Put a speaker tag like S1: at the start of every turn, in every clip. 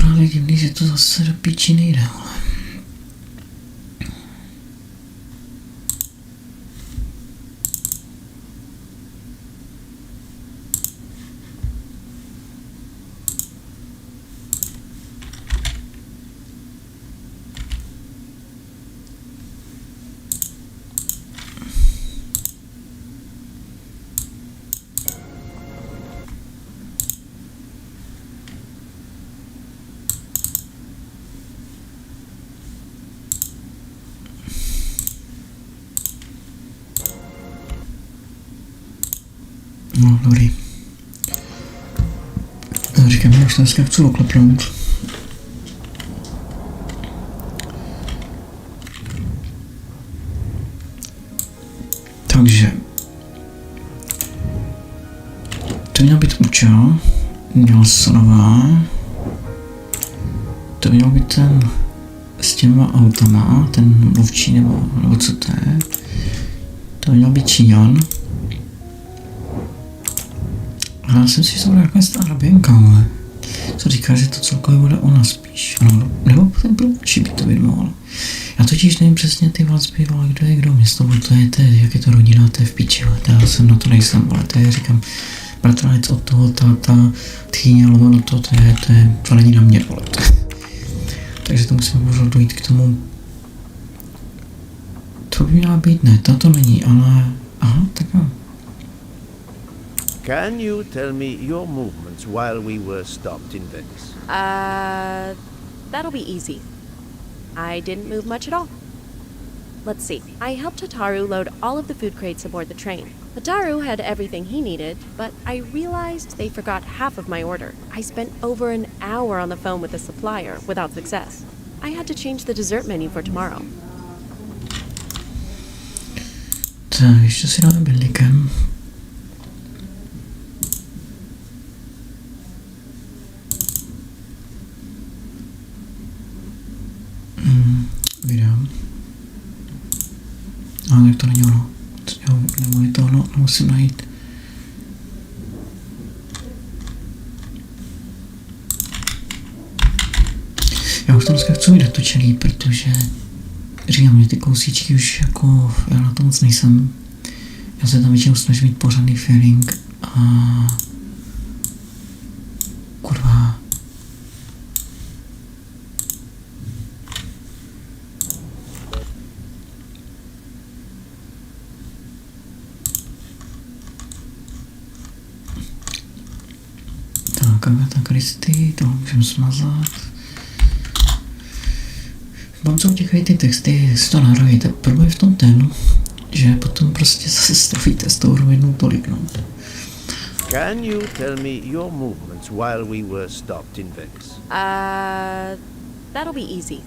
S1: Akorát je divný, že to zase do píči nejde, ale... No, dobrý. No, říkám, já už dneska chci oklepnout. Takže. To měl být účel. Měla Sonová. To měl být ten s těma autama, ten mluvčí nebo co to je. To měl být Číňan. Já jsem si, že to bude nějaká stará běnka, ale co říká, že to celkově bude ona spíš, ano, nebo ten průvodčí by to vědomoval. Já totiž nevím přesně ty vazby, ale kdo je kdo, město, to je, jak je to rodina, to je v piči, ale já jsem na to nejsem, ale to je, říkám, bratranec od toho, táta, tchýně, lomeno to není na mě, ale takže to musím možná dojít k tomu, to by měla být, ne, to není, ale, aha, tak jo.
S2: Can you tell me your movements while we were stopped in Venice?
S3: That'll be easy. I didn't move much at all. Let's see. I helped Hotaru load all of the food crates aboard the train. Hotaru had everything he needed, but I realized they forgot half of my order. I spent over an hour on the phone with the supplier without success. I had to change the dessert menu for tomorrow.
S1: Tak, ještě si dáme bydlíkem. Vydám. Ale tak to není ono. Nebo je to ono, musím najít. Já už to dneska chci mít dotočený, protože říkám, mě ty kousíčky už jako, já na to moc nejsem. Já se tam většinou snažím mít pořádný feeling a kurva. Tak, agatha, christie, to můžeme smazat. Vám co utěkají ty texty, si to nahrajete. Problém v tom ten, že potom prostě zase stavíte s tou rovinou tolik, no.
S2: Can you tell me your movements while we were stopped in Venice?
S3: That'll be easy.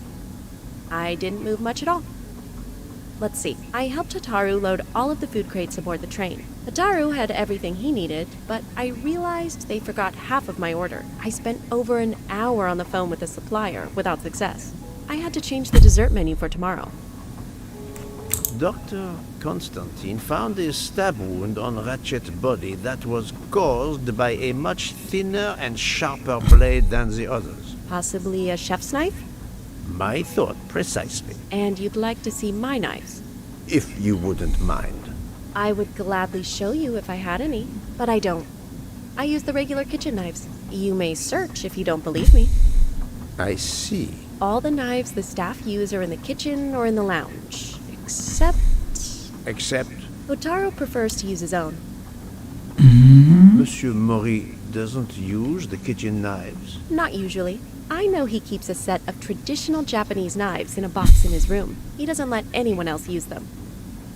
S3: I didn't move much at all. Let's see. I helped Hotaru load all of the food crates aboard the train. Hotaru had everything he needed, but I realized they forgot half of my order. I spent over an hour on the phone with the supplier without success. I had to change the dessert menu for tomorrow.
S2: Dr. Constantine found a stab wound on Ratchet's body that was caused by a much thinner and sharper blade than the others.
S3: Possibly a chef's knife?
S2: My thought precisely.
S3: And you'd like to see my knives?
S2: If you wouldn't mind.
S3: I would gladly show you if I had any, but I don't. I use the regular kitchen knives. You may search if you don't believe me.
S2: I see.
S3: All the knives the staff use are in the kitchen or in the lounge, except...
S2: Except?
S3: Hotaru prefers to use his own.
S2: Monsieur Mori doesn't use the kitchen knives?
S3: Not usually. I know he keeps a set of traditional Japanese knives in a box in his room. He doesn't let anyone else use them.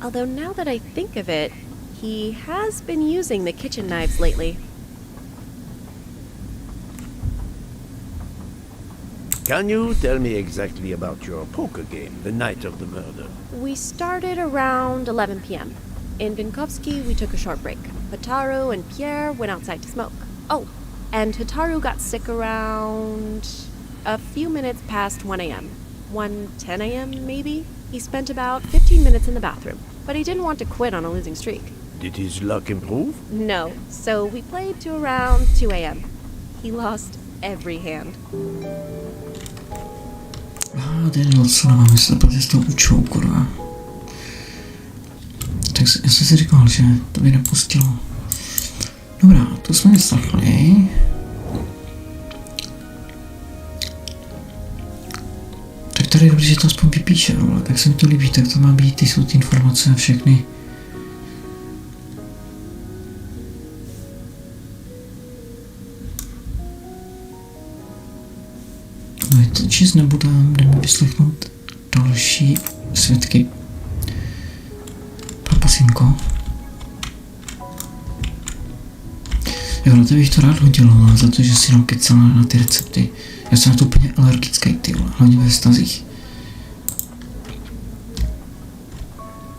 S3: Although now that I think of it, he has been using the kitchen knives lately.
S2: Can you tell me exactly about your poker game the night of the murder?
S3: We started around 11 p.m. In Vinkovsky, we took a short break. Hotaru and Pierre went outside to smoke. Oh, and Hotaru got sick around a few minutes past 1 a.m. 1:10 a.m. maybe? He spent about 15 minutes in the bathroom, but he didn't want to quit on a losing streak.
S2: Did his luck improve?
S3: No, so we played to around 2 a.m. He lost every hand.
S1: To je docela, myslím, protože z toho učou, kurva. Tak já jsem si říkal, že to by nepustilo. Dobrá, to jsme vyslechli. Tak tady je dobrý, že to aspoň vypíše, ale tak se mi to líbí, tak to má být, ty jsou ty informace a všechny. No, to číst nebudem, jdeme vyslechnout další svědky. Papasinko. Jo, na to bych to rád hodil, ale za to, že si nám kecala na ty recepty. Já jsem na to úplně alergický, ty vole, hlavně ve vztazích.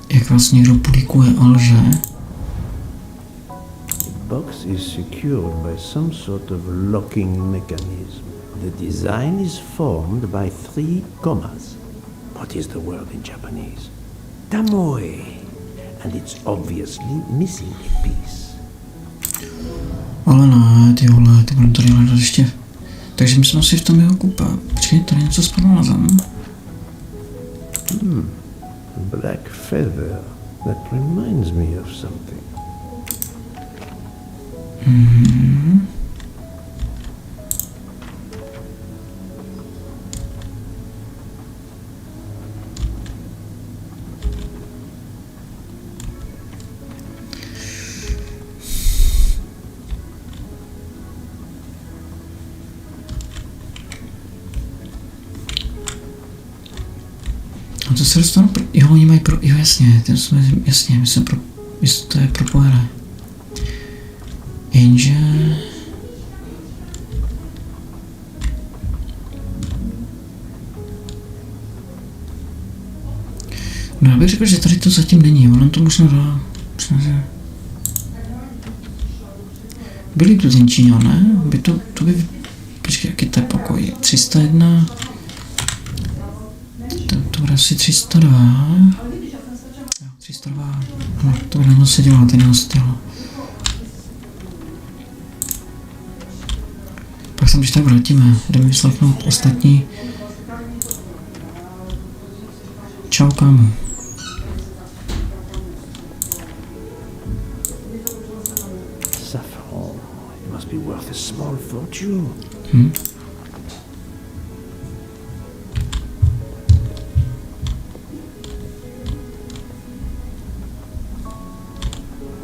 S1: Jak vás někdo publikuje a lže.
S2: The box is secured by some sort of locking mechanism. The design is formed by 3 commas. What is the word in Japanese? Tamoe. And it's obviously missing a piece.
S1: Ale ne, ty vole, ty budeme tady hledat ještě. Takže my jsme asi v tom jeho kupe. Počkej, tady něco spadlo na zem.
S2: Black feather. That reminds me of something.
S1: A to se dostanu jo, oni mají jo, jasně, jasně, my jsme to je propojené. Jenže... No já bych řekl, že tady to zatím není, ono to možná dá, že... Byli tu ten Číňan, ne? To by... Počkej, jaký to je pokoj? 301... To bude asi 302. Jo, 302. No, to by na něho sedělo, to něho sedělo. Pak se když tak vrátíme, jdeme vyslechnout ostatní. Čau, kámo.
S2: Saffron. It must be worth a small fortune.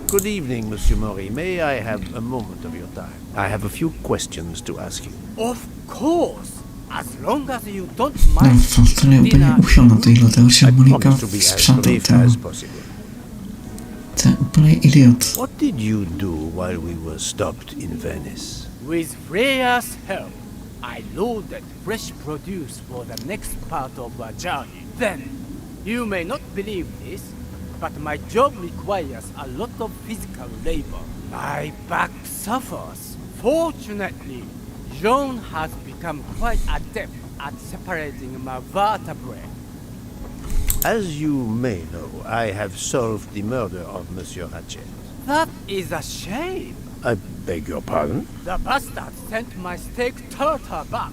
S2: Good evening, Monsieur Maury. May I have a moment of your time? I have a few questions to ask you.
S4: Of course, as long as you don't
S1: No,
S4: mind.
S1: ten je úplně uchyl na tohle, to je už
S2: I
S1: Monika
S2: promise to be
S1: s
S2: as
S1: přátel,
S2: brief
S1: to
S2: as possible.
S1: je úplný idiot.
S2: What did you do while we were stopped in Venice?
S4: With Freya's help, I loaded fresh produce for the next part of our journey. Then, you may not believe this, but my job requires a lot of physical labor. My back suffers. Fortunately, John has become quite adept at separating my vertebrae.
S2: As you may know, I have solved the murder of Monsieur Ratchet.
S4: That is a shame.
S2: I beg your pardon?
S4: The bastard sent my steak tartar back,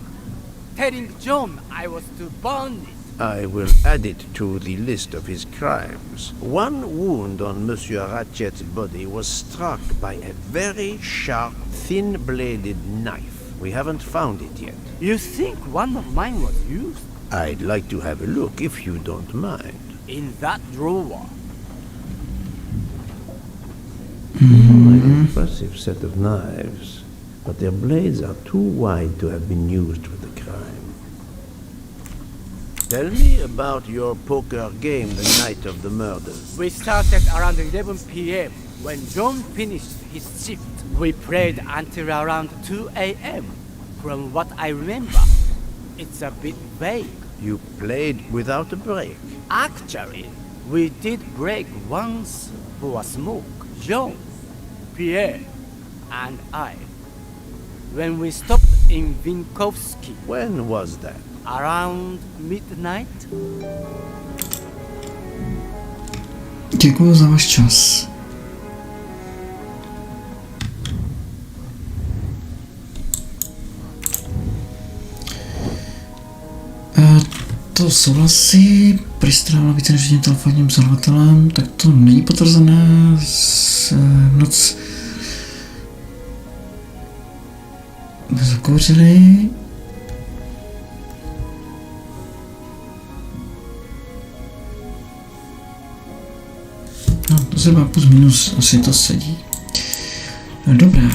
S4: telling John I was to burn it.
S2: I will add it to the list of his crimes. One wound on Monsieur Ratchet's body was struck by a very sharp, thin-bladed knife. We haven't found it yet.
S4: You think one of mine was used?
S2: I'd like to have a look if you don't mind.
S4: In that drawer.
S2: An impressive set of knives, but their blades are too wide to have been used for the crime. Tell me about your poker game the night of the murder.
S4: We started around 11 p.m. When John finished his shift. We played until around 2 a.m. From what I remember, it's a bit vague.
S2: You played without a break.
S4: Actually, we did break once for a smoke. John, Pierre, and I. When we stopped in Vinkovsky.
S2: When was that?
S4: Around midnight?
S1: Děkuji za váš čas. to souhlasí, Pristrávila více než jedním telefonním zadavatelem, tak to není potvrzené. Noc zakouřili. No, to zhruba plus minus asi to sedí. No, dobrá.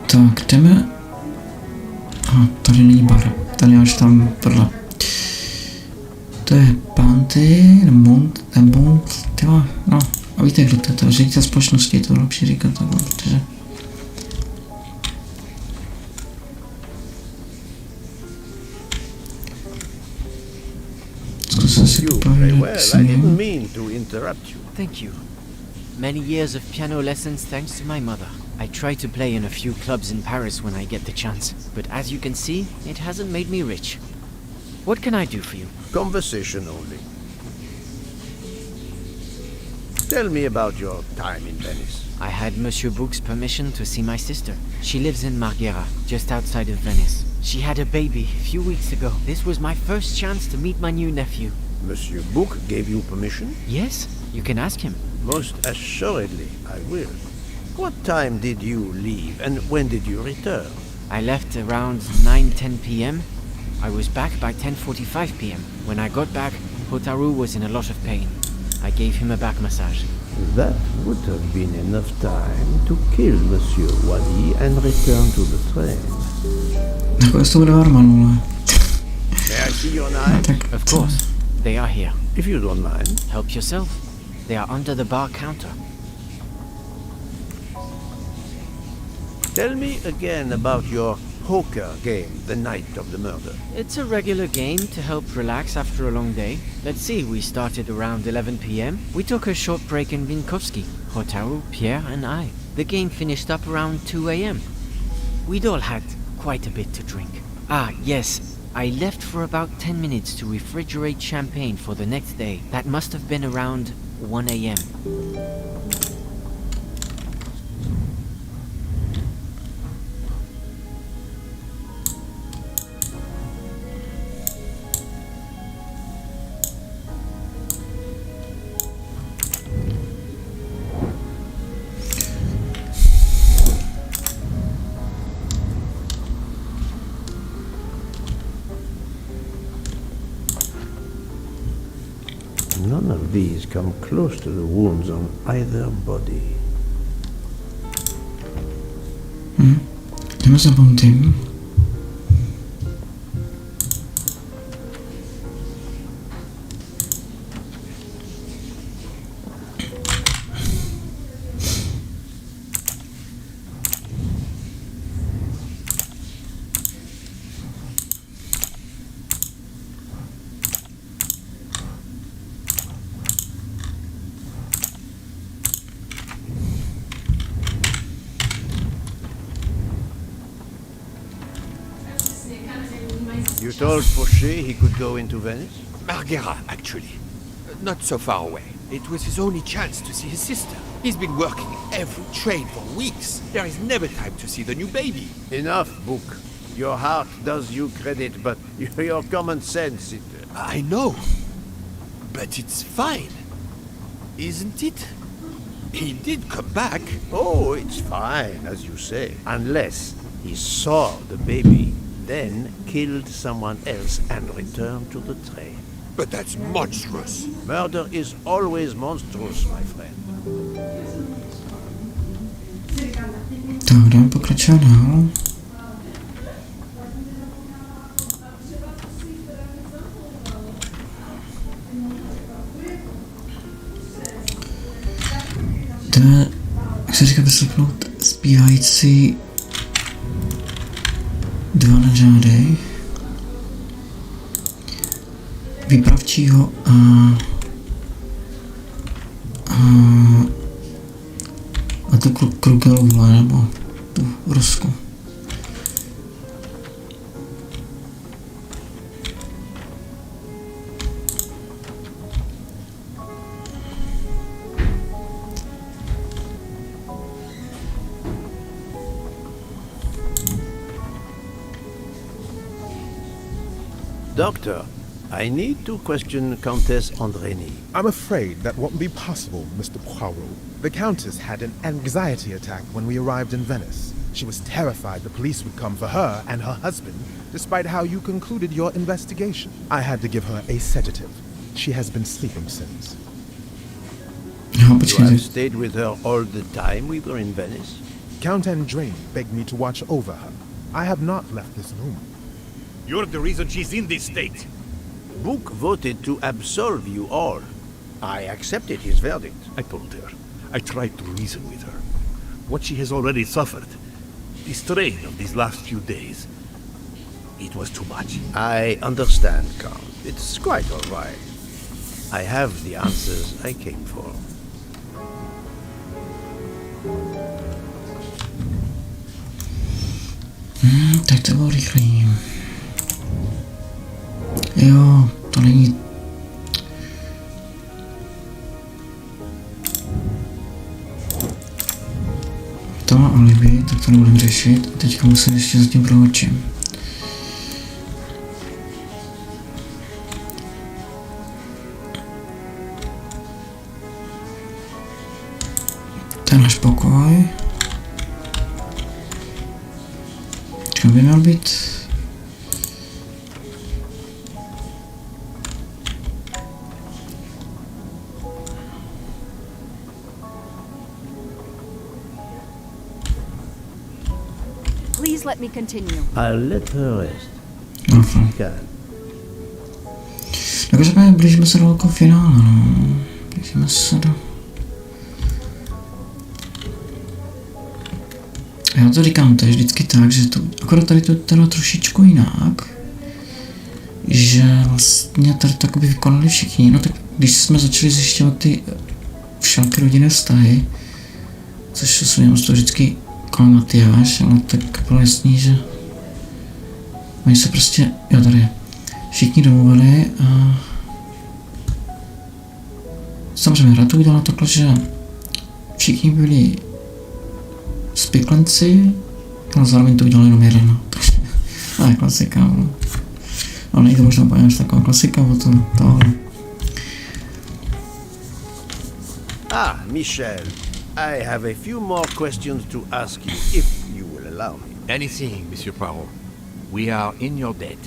S1: Tak, jdeme. Aha, tady není bar. Tady až tam prdla. To je Panty, Mont, tyva, no. A víte, kdo to je, ředitel společnosti, je to lepší říkat takhle, protože... Zkusil si povědět s ním.
S5: Thank you. Many years of piano lessons thanks to my mother. I try to play in a few clubs in Paris when I get the chance, but as you can see, it hasn't made me rich. What can I do for you?
S2: Conversation only. Tell me about your time in Venice.
S5: I had Monsieur Book's permission to see my sister. She lives in Marghera, just outside of Venice. She had a baby a few weeks ago. This was my first chance to meet my new nephew.
S2: Monsieur Book gave you permission?
S5: Yes, you can ask him.
S2: Most assuredly, I will. What time did you leave and when did you return?
S5: I left around 9:10 p.m. I was back by 10:45 p.m. When I got back, Hotaru was in a lot of pain. I gave him a back massage.
S2: That would have been enough time to kill Monsieur Wadi and return to the train.
S1: Nakonec to bude Arman, ale...
S2: May I see your knife?
S5: Of course, they are here.
S2: If you don't mind.
S5: Help yourself. They are under the bar counter.
S2: Tell me again about your poker game the night of the murder.
S5: It's a regular game to help relax after a long day. Let's see, we started around 11 p.m. We took a short break in Vinkovsky, Hotaru, Pierre and I. The game finished up around 2 a.m. We'd all had quite a bit to drink. Ah, yes, I left for about 10 minutes to refrigerate champagne for the next day. That must have been around 1 a.m.
S2: None of these come close to the wounds on either body.
S1: Jdeme za Bontym.
S2: You told Fauché he could go into Venice?
S6: Marghera, actually. Not so far away. It was his only chance to see his sister. He's been working every train for weeks. There is never time to see the new baby.
S2: Enough, Book. Your heart does you credit, but your common sense...
S6: I know. But it's fine. Isn't it? He did come back.
S2: Oh, it's fine, as you say. Unless he saw the baby, then killed someone else and returned to the train.
S6: But that's monstrous.
S2: Murder is always monstrous, my friend.
S1: Tak, jdeme pokračovat dál. Jdeme, jak se říká, vyslechnout zpívající dva neřády, výpravčího a tu Krugelovu, nebo tu Rusku.
S2: Doctor, I need to question Countess Andreni.
S7: I'm afraid that won't be possible, Mr. Poirot. The Countess had an anxiety attack when we arrived in Venice. She was terrified the police would come for her and her husband, despite how you concluded your investigation. I had to give her a sedative. She has been sleeping since.
S1: Jo,
S2: You
S1: počkej,
S2: have stayed with her all the time we were in Venice?
S7: Count Andreni begged me to watch over her. I have not left this room.
S8: You're the reason she's in this state.
S2: Book voted to absolve you all. I accepted his verdict.
S8: I told her. I tried to reason with her. What she has already suffered, the strain of these last few days, it was too much.
S2: I understand, Count. It's quite all right. I have the answers I came for.
S1: Tak to bylo rychlý. Jo, to není... To má alibi, tak to nebudeme řešit. A teďka musím ještě za tím průvodčem. To je náš pokoj. Čem by měl být?
S9: Please let me continue.
S2: I'll let her rest.
S1: No,
S2: If she can.
S1: takže blížíme se do velkého finále, no. Blížíme se do... Já to říkám, to je vždycky tak, že to, akorát tady to bylo trošičku jinak, že vlastně tady to jakoby vykonali všichni, no tak když jsme začali zjišťovat ty všelké rodinné vztahy, což se mě to vždycky kolem Matyáš, ale tak bylo jasný, že oni se prostě, jo tady je, všichni domluvili a samozřejmě Radu udělala takhle, že všichni byli spiklenci, ale zároveň to udělal jenom jeden, takže to je klasika, no. Ale není to možná úplně až taková klasika, o to tohle.
S2: Ah, Michel. I have a few more questions to ask you, if you will allow me.
S8: Anything, Monsieur Poirot. We are in your debt.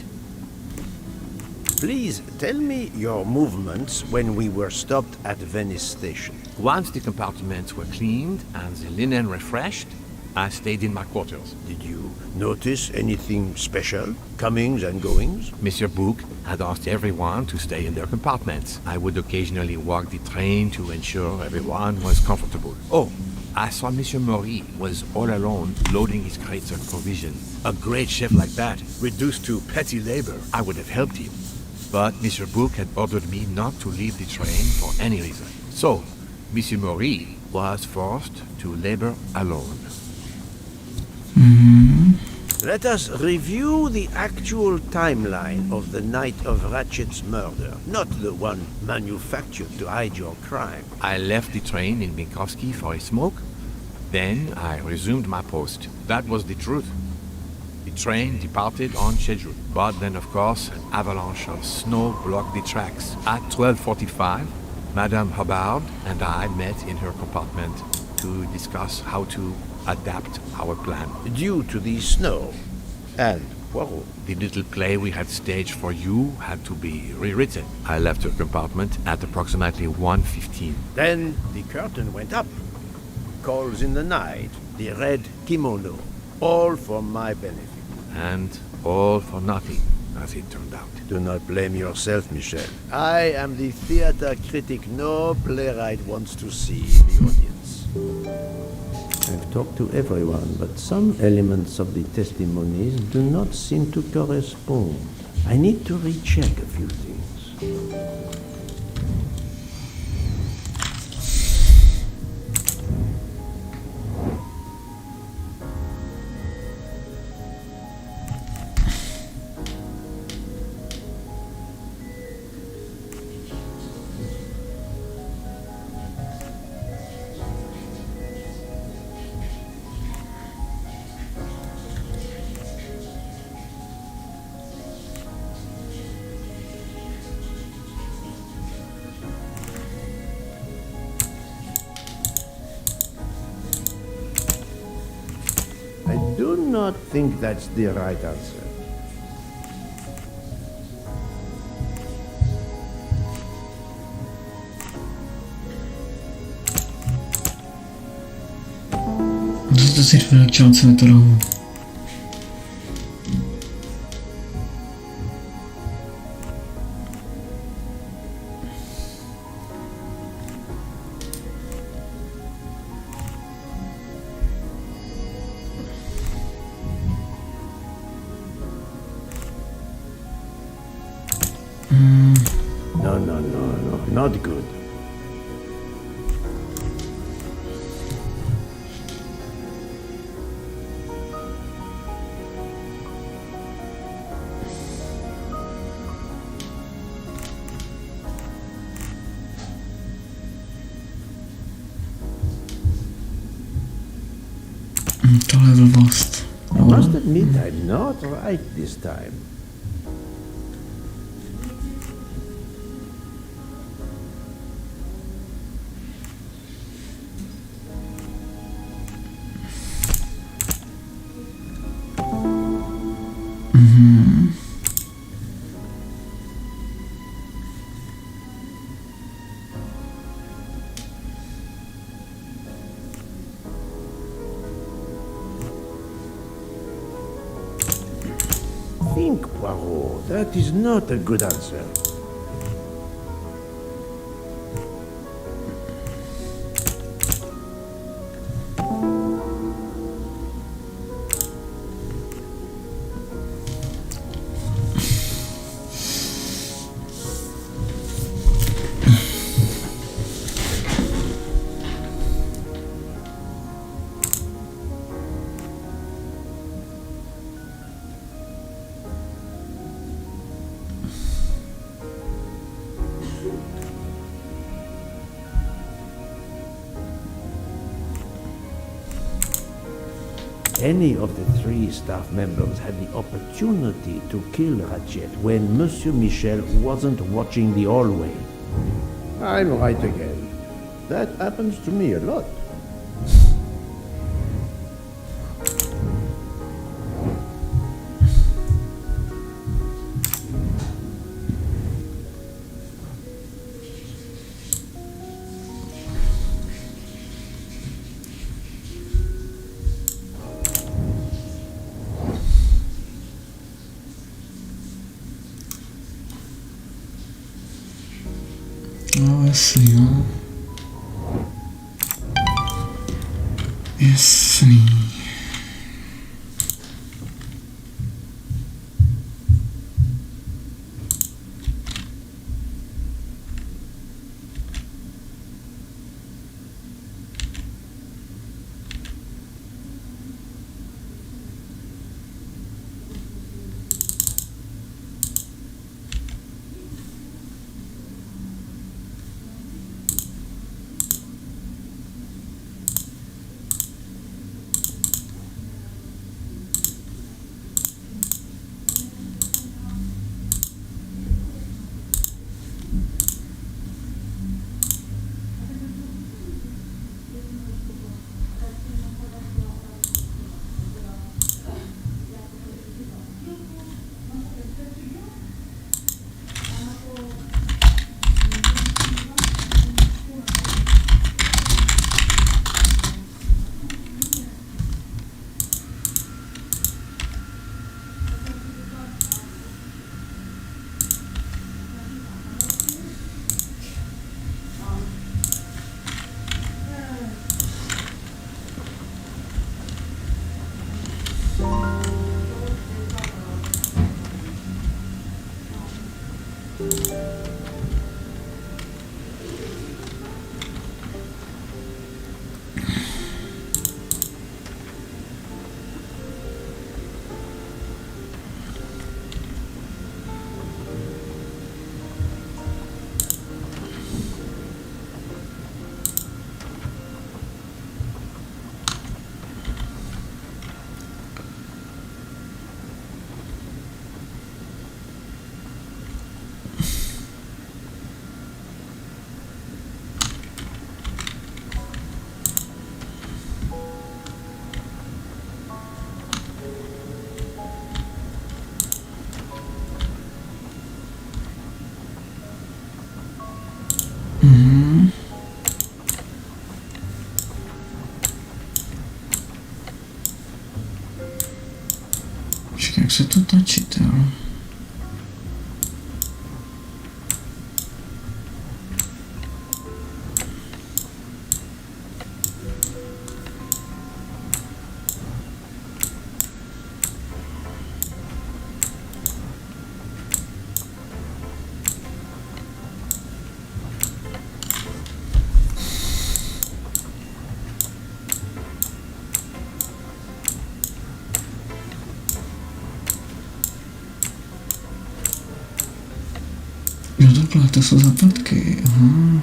S2: Please tell me your movements when we were stopped at Venice Station.
S8: Once the compartments were cleaned and the linen refreshed, I stayed in my quarters.
S2: Did you notice anything special? Comings and goings?
S8: Monsieur Bouc had asked everyone to stay in their compartments. I would occasionally walk the train to ensure everyone was comfortable. Oh, I saw Monsieur Maury was all alone loading his crates of provisions. A great chef like that, reduced to petty labor, I would have helped him. But Monsieur Bouc had ordered me not to leave the train for any reason. So, Monsieur Maury was forced to labor alone.
S2: Let us review the actual timeline of the night of Ratchet's murder, not the one manufactured to hide your crime.
S8: I left the train in Minkowski for a smoke. Then I resumed my post. That was the truth. The train departed on schedule. But then, of course, an avalanche of snow blocked the tracks. At 12:45, Madame Hubbard and I met in her compartment to discuss how to adapt our plan.
S2: Due to the snow and Poirot.
S8: The little play we had staged for you had to be rewritten. I left her compartment at approximately 1:15.
S2: Then the curtain went up. Calls in the night, the red kimono, all for my benefit.
S8: And all for nothing, as it turned out.
S2: Do not blame yourself, Michel. I am the theater critic no playwright wants to see in the audience. I've talked to everyone, but some elements of the testimonies do not seem to correspond. I need to recheck a few things. not think that's the right answer.
S1: Dosto si riflettiamo metterò.
S2: No, not good.
S1: Tohle byl blbost.
S2: I must admit I'm not right this time. Think, Poirot. That is not a good answer. Any of the three staff members had the opportunity to kill Ratchet when Monsieur Michel wasn't watching the hallway. I'm right again. That happens to me a lot.
S1: No, jasný, no. Jasný. se to točit, jo. No takhle, to jsou zapadky, aha.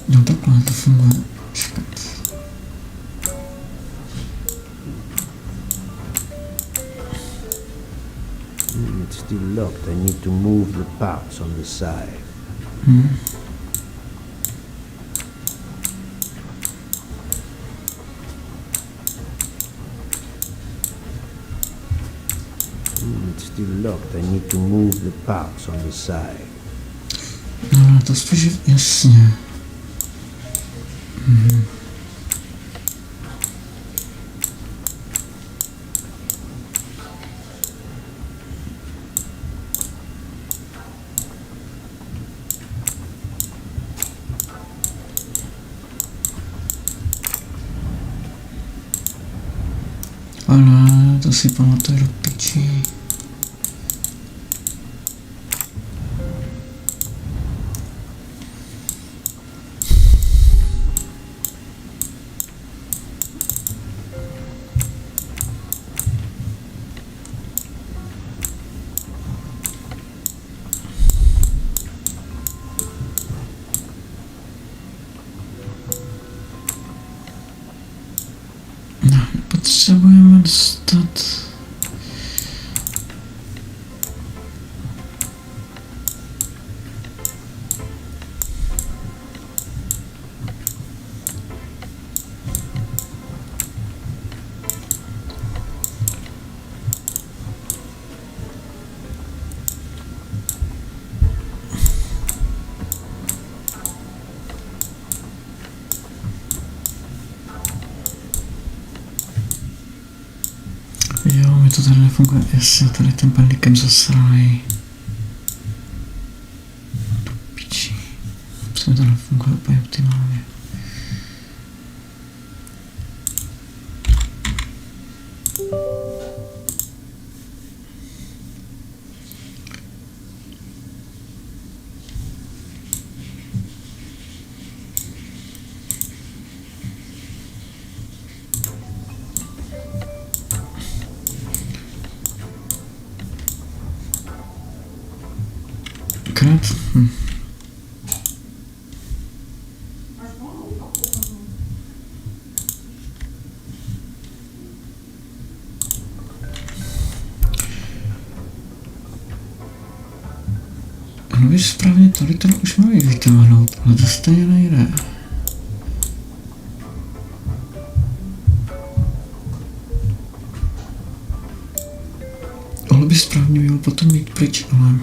S1: No takhle to funguje.
S2: It's still locked. I need to move the parts on the side. It's still locked. I need to move the parts on the side.
S1: No, to spíš jasně. Ale to si pamatuju do piči. No, potřebujeme dostat... Jo, mi to tady nefunguje, jasně, tady ten balíkem zasranej. Do piči. Prostě mi to nefunguje úplně optimálně. Krát. Ano, víš správně, tolik to už mají vytáhnout, ale to stejně nejde. Ale by správně mělo potom mít pryč, ale...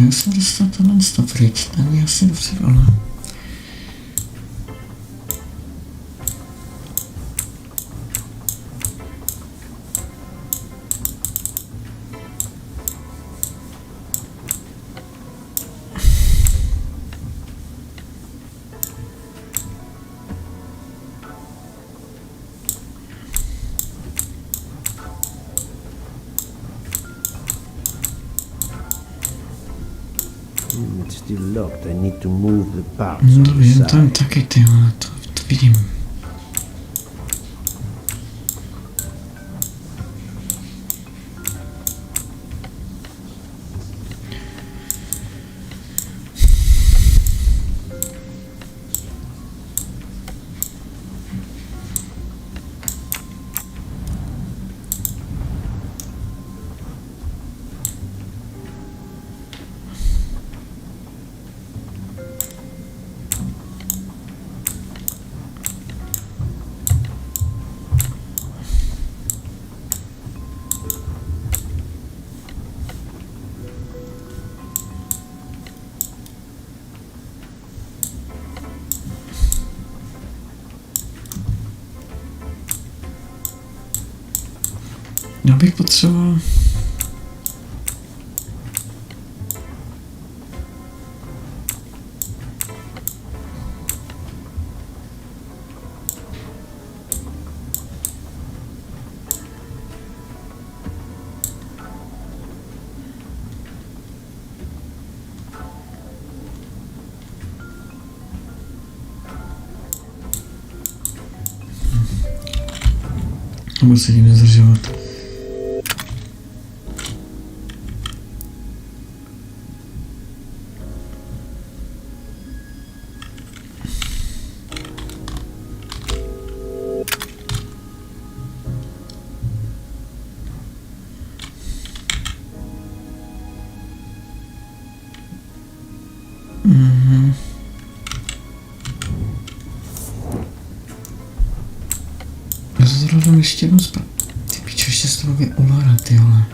S1: Měl se dostat tenhle pryč, ten je asi dopředu, ale...
S2: It's still locked. I need to move the parts
S1: No
S2: on
S1: to
S2: the
S1: vím, tam
S2: side.
S1: taky ty, ale to vidím. Já bych potřeboval... Musím nezdržovat. Já se zrovna ještě jednou Ty píčo, ještě z toho je ulara, ty vole.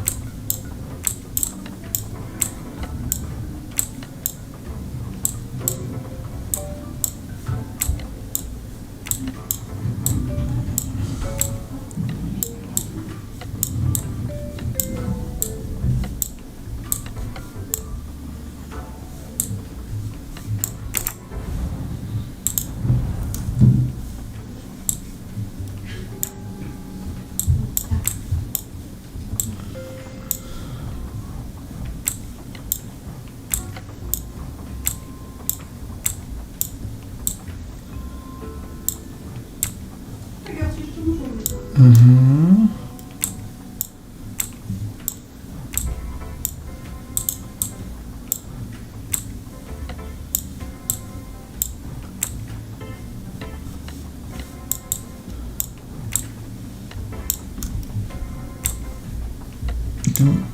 S1: Mhm.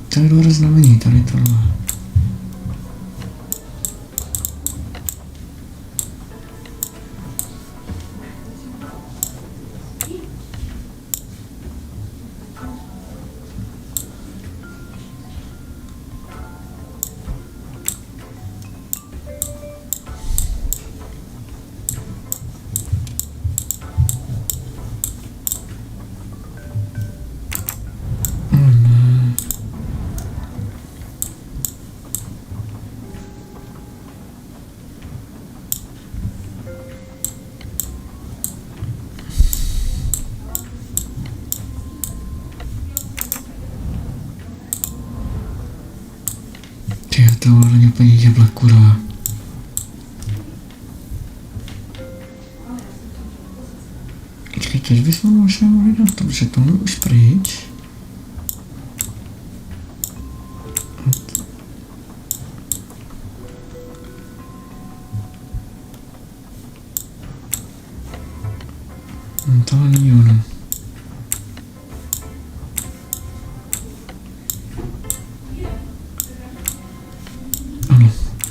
S1: To je dobré znamení, tady tohle. To není úplně děbla, kurva. Počkej, teď bychom možná mohli dát to, že tohle už pryč. Tohle není ono.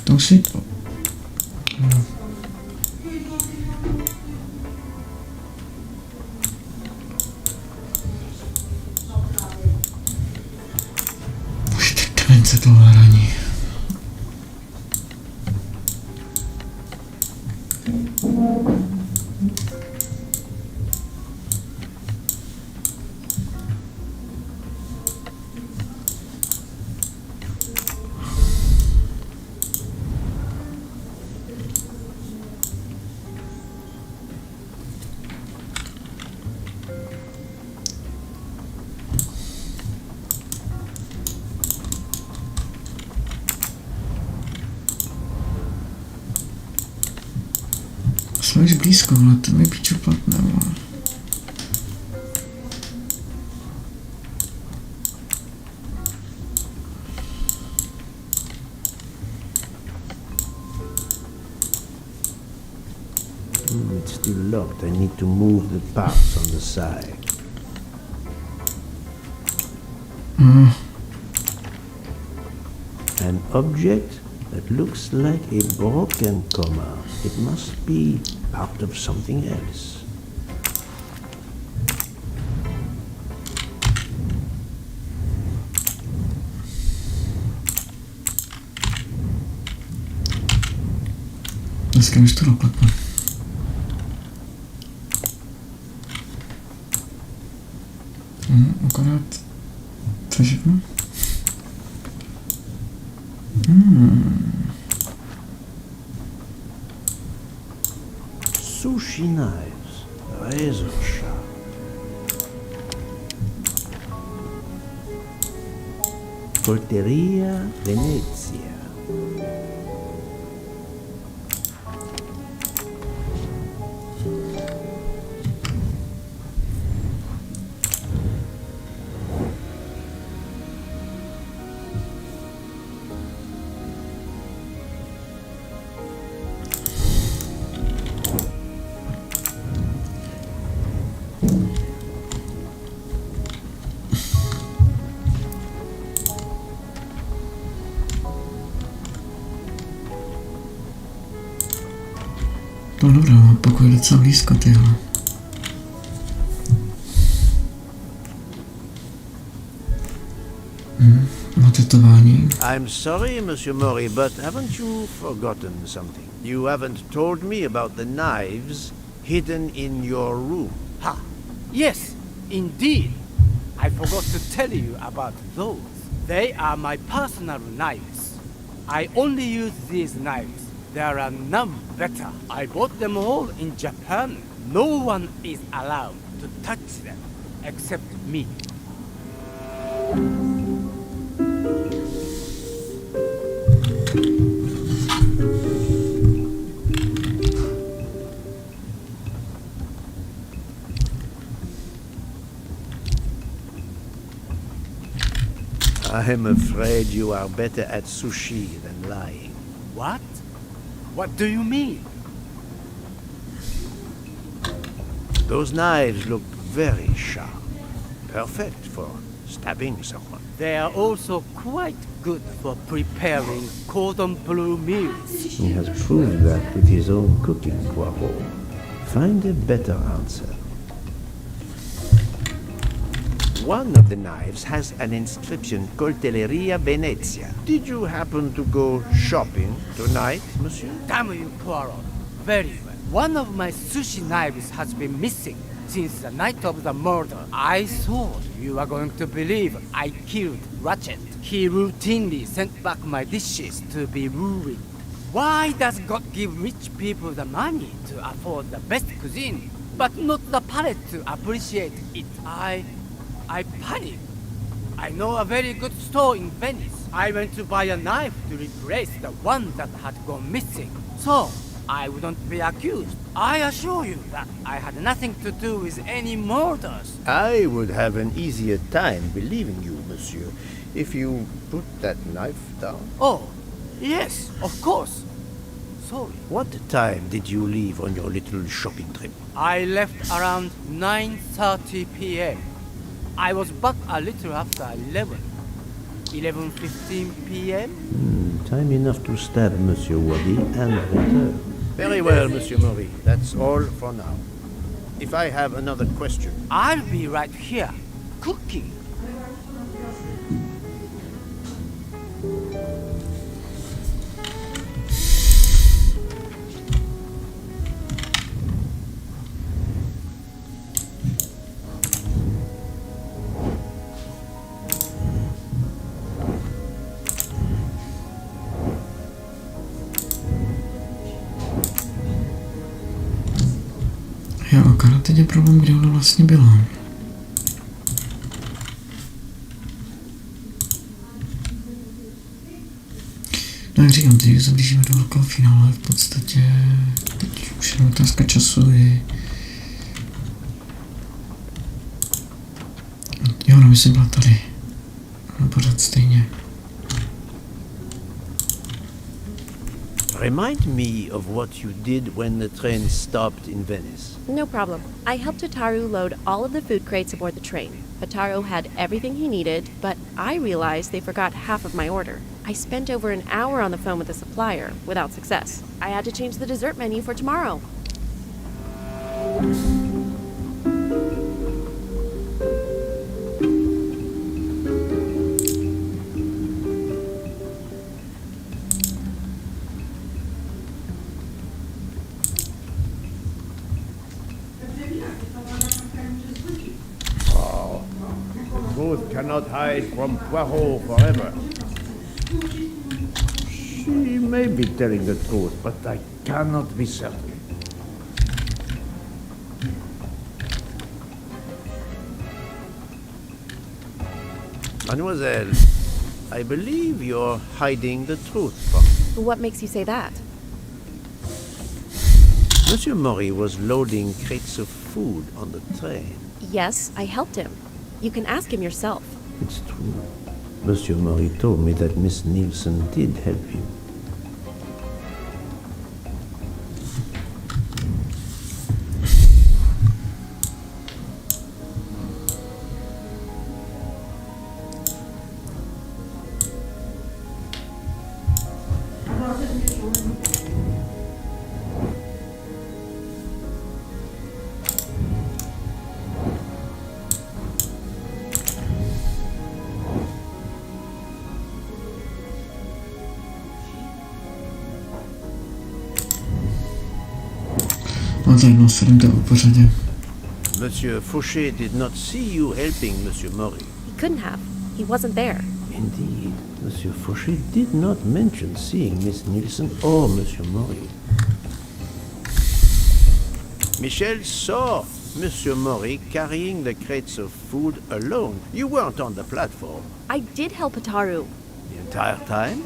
S1: To si to. Už teď se to hraní. blízko, ale to mi píču platné, vole.
S2: It's still locked. I need to move the parts on the side. An object that looks like a broken comma. It must be part of something else.
S1: Dneska už to doklepne. Akorát co všechno?
S2: Sushi knives, razor sharp. Colteria Venezia.
S1: No dobré, pokoj je docela blízko, tyhle. Tetování.
S2: I'm sorry, Monsieur Mori, but haven't you forgotten something? You haven't told me about the knives hidden in your room.
S4: Ha! Yes, indeed. I forgot to tell you about those. They are my personal knives. I only use these knives. There are none better. I bought them all in Japan. No one is allowed to touch them except me.
S2: I'm afraid you are better at sushi than lying.
S4: What? What do you mean?
S2: Those knives look very sharp. Perfect for stabbing someone.
S4: They are also quite good for preparing cordon bleu meals.
S2: He has proved that with his own cooking, Poirot. Find a better answer. One of the knives has an inscription, Coltelleria Venezia. Did you happen to go shopping tonight, monsieur?
S4: Damn you, Poirot. Very well. One of my sushi knives has been missing since the night of the murder. I thought you were going to believe I killed Ratchet. He routinely sent back my dishes to be ruined. Why does God give rich people the money to afford the best cuisine, but not the palate to appreciate it? I panicked. I know a very good store in Venice. I went to buy a knife to replace the one that had gone missing, so I wouldn't be accused. I assure you that I had nothing to do with any murders.
S2: I would have an easier time believing you, monsieur, if you put that knife down.
S4: Oh, yes, of course. Sorry.
S2: What time did you leave on your little shopping trip?
S4: I left around 9:30 p.m. I was back a little after 11:15 p.m.
S2: Time enough to stab Monsieur Wadi and return. Very well, Monsieur Mori. That's all for now. If I have another question...
S4: I'll be right here, cooking.
S1: Jo, akorát teď je problém, kde ona vlastně byla. jak říkám, teď se blížíme do velkého finále, v podstatě teď už je otázka času, kdy... Jo, no, myslím, byla tady. No, pořád stejně.
S2: Remind me of what you did when the train stopped in Venice.
S3: No problem. I helped Hotaru load all of the food crates aboard the train. Hotaru had everything he needed, but I realized they forgot half of my order. I spent over an hour on the phone with the supplier, without success. I had to change the dessert menu for tomorrow.
S2: Truth cannot hide from Poirot forever. She may be telling the truth, but I cannot be certain. Mademoiselle, I believe you're hiding the truth from me.
S3: What makes you say that?
S2: Monsieur Maury was loading crates of food on the train.
S3: Yes, I helped him. You can ask him yourself.
S2: It's true. Monsieur Maury told me that Miss Nielsen did help him. Monsieur Fauché did not see you helping Monsieur Maury.
S3: He couldn't have. He wasn't there.
S2: Indeed, Monsieur Fauché did not mention seeing Miss Nielsen or Monsieur Maury. Michel saw Monsieur Maury carrying the crates of food alone. You weren't on the platform.
S3: I did help Hotaru.
S2: The entire time?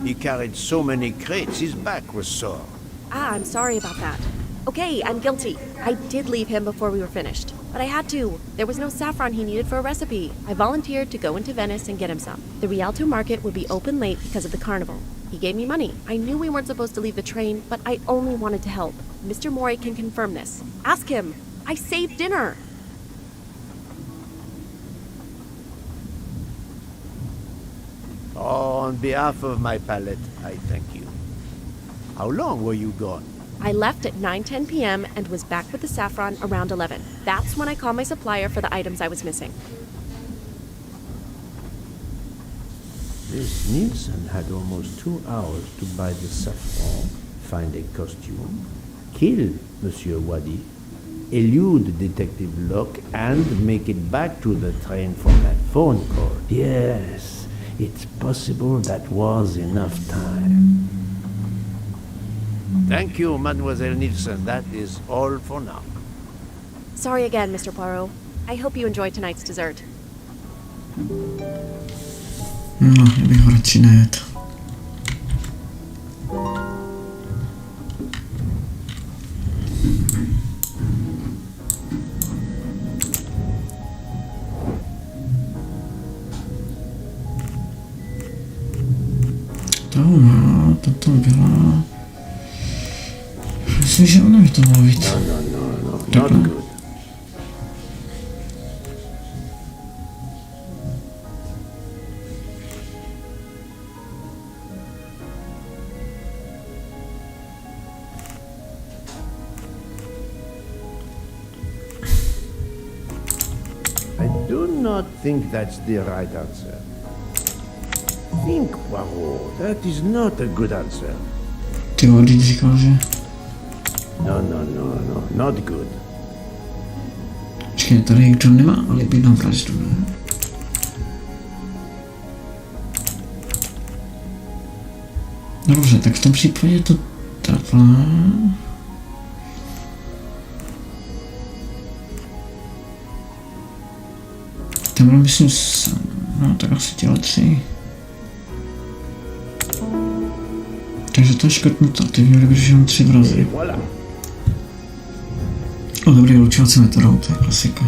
S2: He carried so many crates, his back was sore.
S3: Ah, I'm sorry about that. Okay, I'm guilty. I did leave him before we were finished. But I had to. There was no saffron he needed for a recipe. I volunteered to go into Venice and get him some. The Rialto market would be open late because of the carnival. He gave me money. I knew we weren't supposed to leave the train, but I only wanted to help. Mr. Mori can confirm this. Ask him. I saved dinner.
S2: On behalf of my palate, I thank you. How long were you gone?
S3: I left at 9:10 p.m. and was back with the saffron around 11. That's when I called my supplier for the items I was missing.
S2: Miss Nielsen had almost 2 hours to buy the saffron, find a costume, kill Monsieur Wadi, elude Detective Locke, and make it back to the train for that phone call. Yes, it's possible that was enough time. Thank you, Mademoiselle Nielsen. That is all for now.
S3: Sorry again, Mr. Poirot. I hope you enjoyed tonight's dessert.
S1: No, já bych ho radši nejet. To byla... Myslím, že ona by to mohla být.
S2: No, not good. I do not think that's the right answer. Think, Poirot, that is not a good answer.
S1: Ty vody říkal, že...
S2: No, not good.
S1: Počkej, tady někdo nemá alibi na vraždu, ne? Dobře, tak v tom případě to takhle... Tam myslím, no tak asi těle 3. Takže to je škrtnuto, ty měli bych jenom 3 vrazy.
S2: Voilà.
S1: O, dobrý, vylučovací metodou, to je klasika.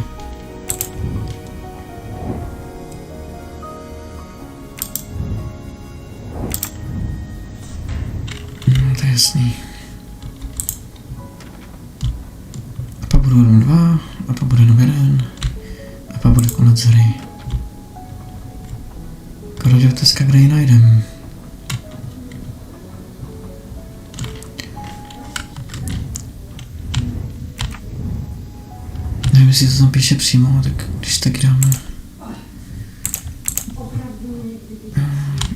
S1: No, to je jasný. A pak budou jenom 2, a pak bude jenom 1, a pak bude konec hry. Korodě otázka, kde ji najdem. Nevím, jestli to tam píše přímo, tak když tak dáme.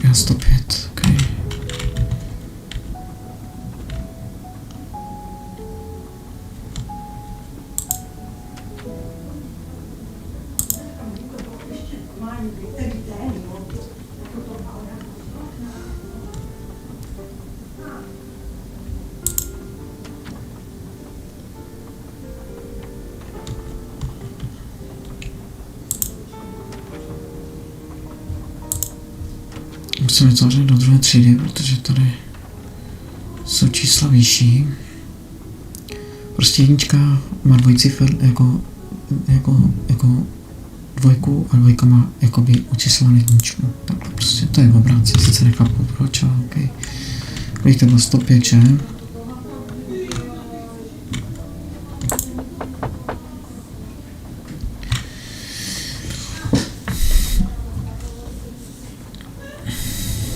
S1: Já 105, ok. Musím vytvořit do druhé třídy, protože tady jsou čísla vyšší. Prostě jednička má dvojcifr jako dvojku a dvojka má jakoby očíslovanou jedničku. Tak prostě to je v obránce, sice nechápu proč, ale ok. Kolik to bylo 105, že?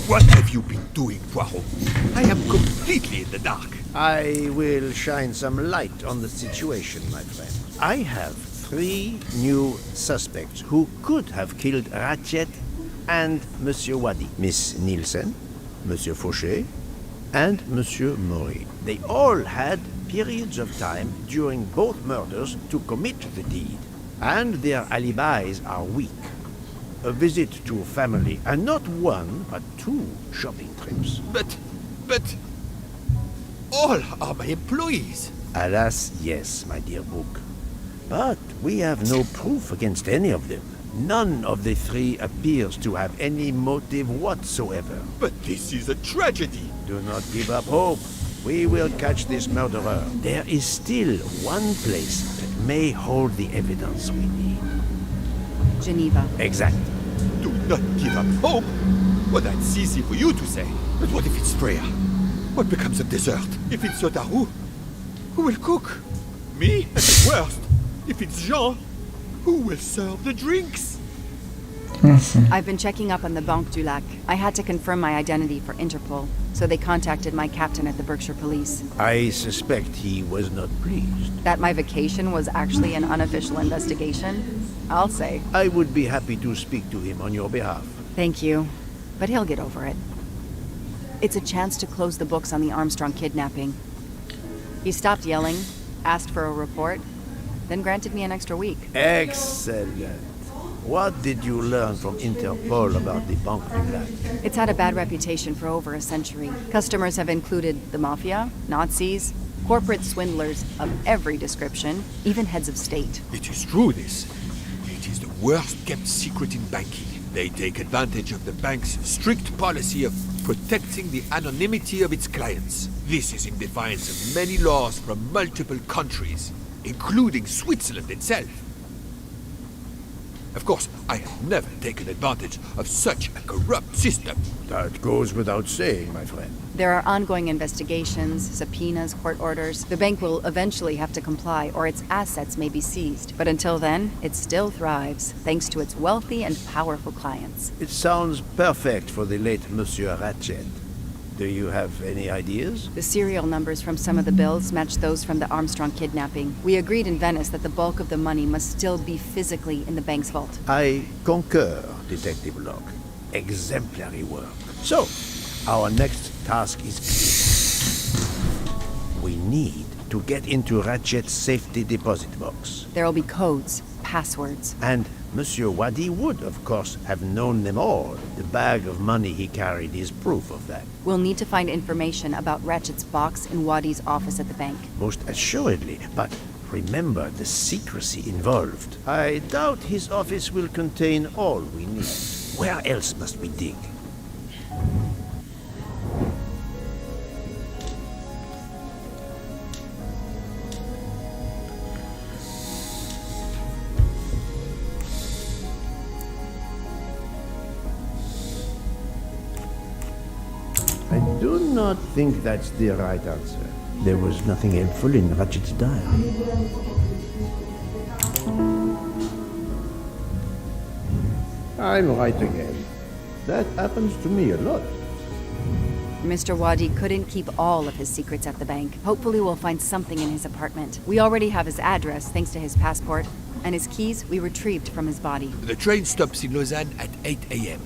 S6: What have you been doing, Poirot? I am completely in the dark.
S2: I will shine some light on the situation, my friend. I have 3 new suspects who could have killed Ratchet and Monsieur Wadi. Miss Nielsen, Monsieur Fauché, and Monsieur Maury. They all had periods of time during both murders to commit the deed, and their alibis are weak. A visit to family, and not 1, but 2 shopping trips.
S6: But... all are my employees.
S2: Alas, yes, my dear book. But we have no proof against any of them. None of the 3 appears to have any motive whatsoever.
S6: But this is a tragedy.
S2: Do not give up hope. We will catch this murderer. There is still one place that may hold the evidence we need.
S9: Geneva.
S2: Exactly.
S6: Do not give up hope. Well, that's easy for you to say. But what if it's Freya? What becomes of dessert? If it's Yotaru, who will cook? Me? At the worst. If it's Jean, who will serve the drinks?
S9: I've been checking up on the Banque du Lac. I had to confirm my identity for Interpol, so they contacted my captain at the Berkshire Police.
S2: I suspect he was not pleased.
S9: That my vacation was actually an unofficial investigation? I'll say.
S2: I would be happy to speak to him on your behalf.
S9: Thank you, but he'll get over it. It's a chance to close the books on the Armstrong kidnapping. He stopped yelling, asked for a report, then granted me an extra week.
S2: Excellent. What did you learn from Interpol about the Banque du Lac?
S9: It's had a bad reputation for over a century. Customers have included the mafia, Nazis, corporate swindlers of every description, even heads of state.
S6: It is true, this. It is the worst-kept secret in banking. They take advantage of the bank's strict policy of protecting the anonymity of its clients. This is in defiance of many laws from multiple countries, including Switzerland itself. Of course, I have never taken advantage of such a corrupt system.
S2: That goes without saying, my friend.
S9: There are ongoing investigations, subpoenas, court orders. The bank will eventually have to comply, or its assets may be seized. But until then, it still thrives, thanks to its wealthy and powerful clients.
S2: It sounds perfect for the late Monsieur Ratchet. Do you have any ideas?
S9: The serial numbers from some of the bills match those from the Armstrong kidnapping. We agreed in Venice that the bulk of the money must still be physically in the bank's vault.
S2: I concur, Detective Locke. Exemplary work. So, our next task is clear. We need to get into Ratchet's safety deposit box.
S9: There'll be codes, passwords.
S2: And Monsieur Wadi would, of course, have known them all. The bag of money he carried is proof of that.
S9: We'll need to find information about Ratchet's box in Wadi's office at the bank.
S2: Most assuredly, but remember the secrecy involved. I doubt his office will contain all we need. Where else must we dig? I do not think that's the right answer. There was nothing helpful in Ratchet's diary. I'm right again. That happens to me a lot.
S9: Mr. Wadi couldn't keep all of his secrets at the bank. Hopefully we'll find something in his apartment. We already have his address thanks to his passport, and his keys we retrieved from his body.
S6: The train stops in Lausanne at 8 a.m.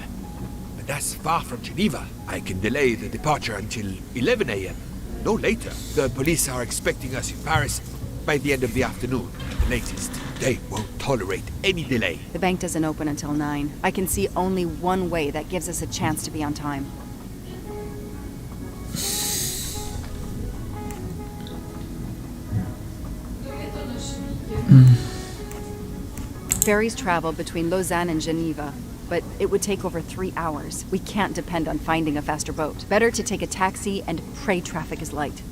S6: But that's far from Geneva. I can delay the departure until 11 a.m. No later. The police are expecting us in Paris by the end of the afternoon, at the latest. They won't tolerate any delay.
S9: The bank doesn't open until 9. I can see only one way that gives us a chance to be on time. Ferries travel between Lausanne and Geneva, but it would take over 3 hours. We can't depend on finding a faster boat. Better to take a taxi and pray traffic is light.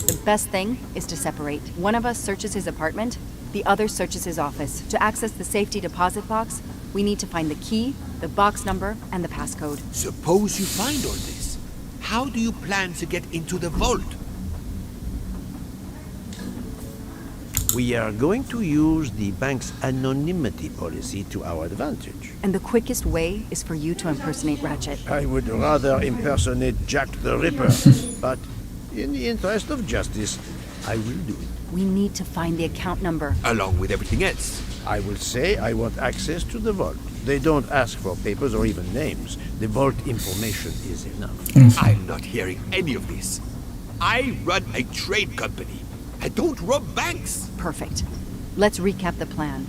S9: The best thing is to separate. One of us searches his apartment, the other searches his office. To access the safety deposit box, we need to find the key, the box number, and the passcode.
S6: Suppose you find all this. How do you plan to get into the vault?
S2: We are going to use the bank's anonymity policy to our advantage.
S9: And the quickest way is for you to impersonate Ratchet.
S2: I would rather impersonate Jack the Ripper, but in the interest of justice, I will do it.
S9: We need to find the account number.
S6: Along with everything else.
S2: I will say I want access to the vault. They don't ask for papers or even names. The vault information is enough.
S6: I'm not hearing any of this. I run a trade company. I don't rob banks.
S9: Perfect. Let's recap the plan.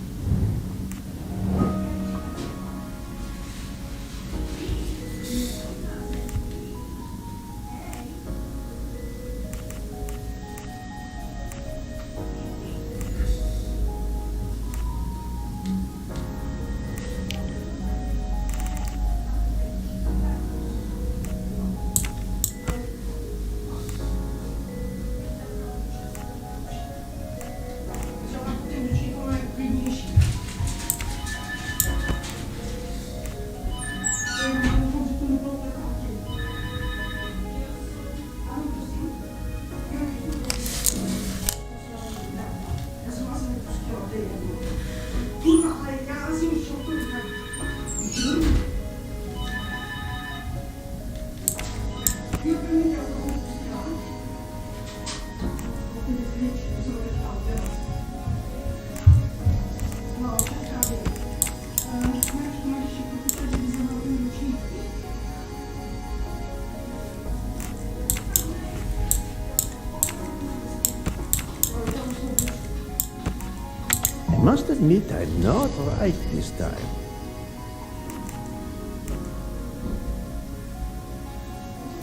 S2: I must admit I'm not right this time.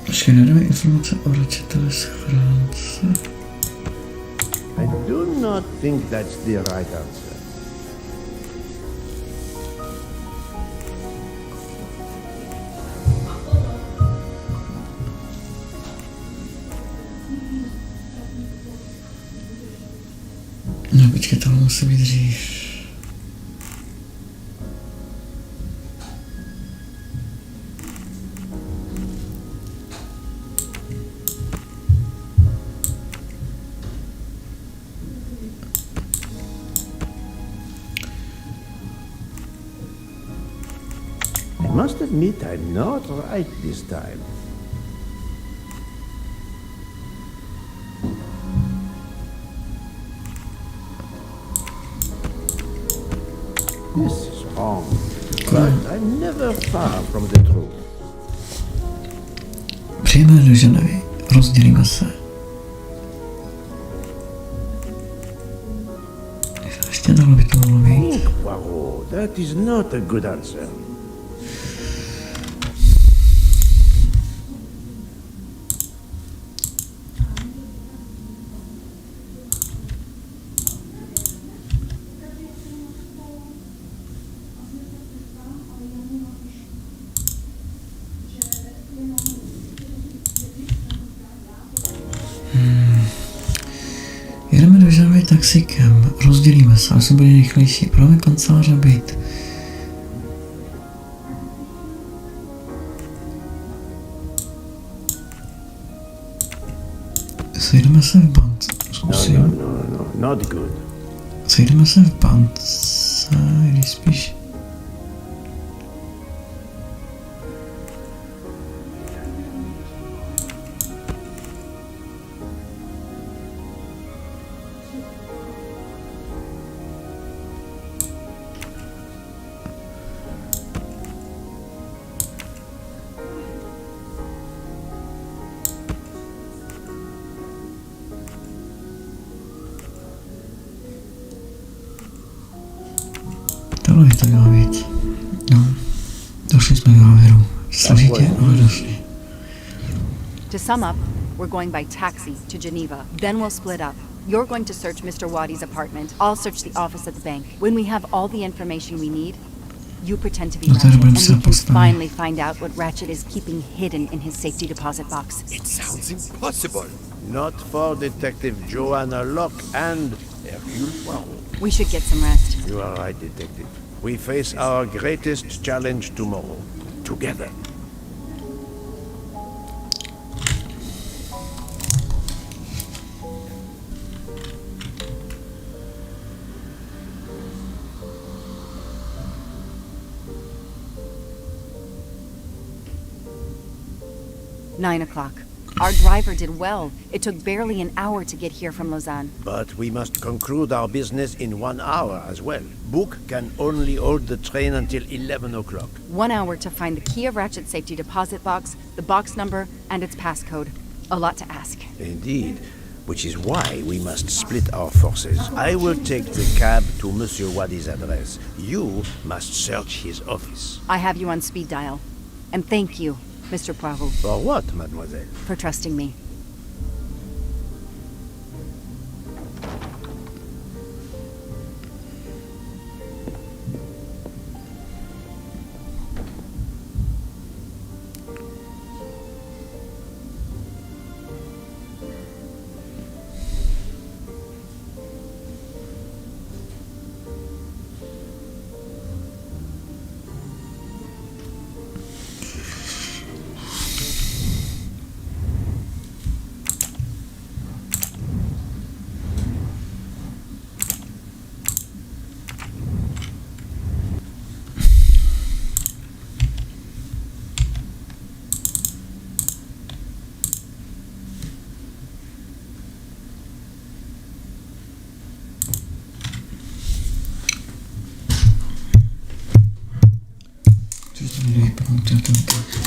S1: Zgenerujeme informace o Ratchetovi schránce.
S2: I do not think that's the right answer.
S1: No, počkej, to musí být dřív.
S2: I must admit I'm not right this time. This is wrong, but I'm never far from the truth.
S1: Přijdeme do Ženevy, rozdělíme se. Ještě dalo by to mohlo být.
S2: Think, Poirot, that is not a good answer.
S1: Jedeme do Ženevy taxikem, rozdělíme se, ale jsme byli rychlejší. Prodáme kancelář a byt. Sejdeme se v bance.
S2: No,
S1: Zkusím.
S2: not good.
S1: Sejdeme se v bance, když spíš... Tohle by to mělo být. No, došli jsme k závěru. Složitě, ale došli.
S9: To sum up, we're going by taxi to Geneva. Then we'll split up. You're going to search Mr. Wadi's apartment. I'll search the office at the bank. When we have all the information we need, you pretend to be Ratchet, and we can finally find out what Ratchet is keeping hidden in his safety deposit box.
S6: It sounds impossible.
S2: Not for Detective Joanna Locke and Hercule Poirot.
S9: We should get some rest.
S2: You are right, Detective. We face our greatest challenge tomorrow. Together.
S9: Nine o'clock. Our driver did well. It took barely an hour to get here from Lausanne.
S2: But we must conclude our business in 1 hour as well. Book can only hold the train until 11 o'clock.
S9: 1 hour to find the key of Ratchet's safety deposit box, the box number, and its passcode. A lot to ask.
S2: Indeed. Which is why we must split our forces. I will take the cab to Monsieur Wadi's address. You must search his office.
S9: I have you on speed dial. And thank you, Mr. Poirot.
S2: For what, mademoiselle?
S9: For trusting me.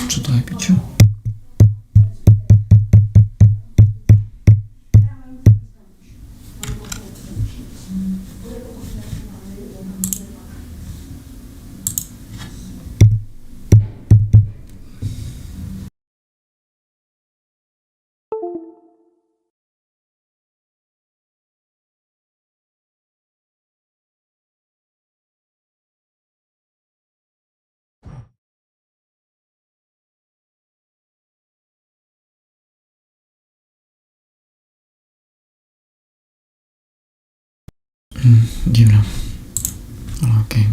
S1: Co to je, pičo? Divno. Ale okej.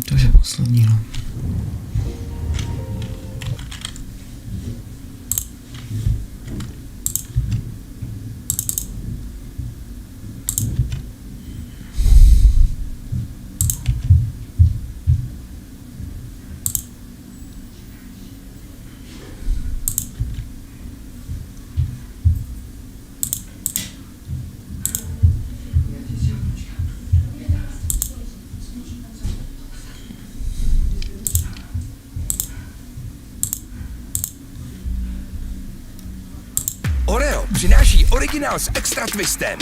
S1: To už poslední, no.
S10: Oreo přináší originál s extra twistem.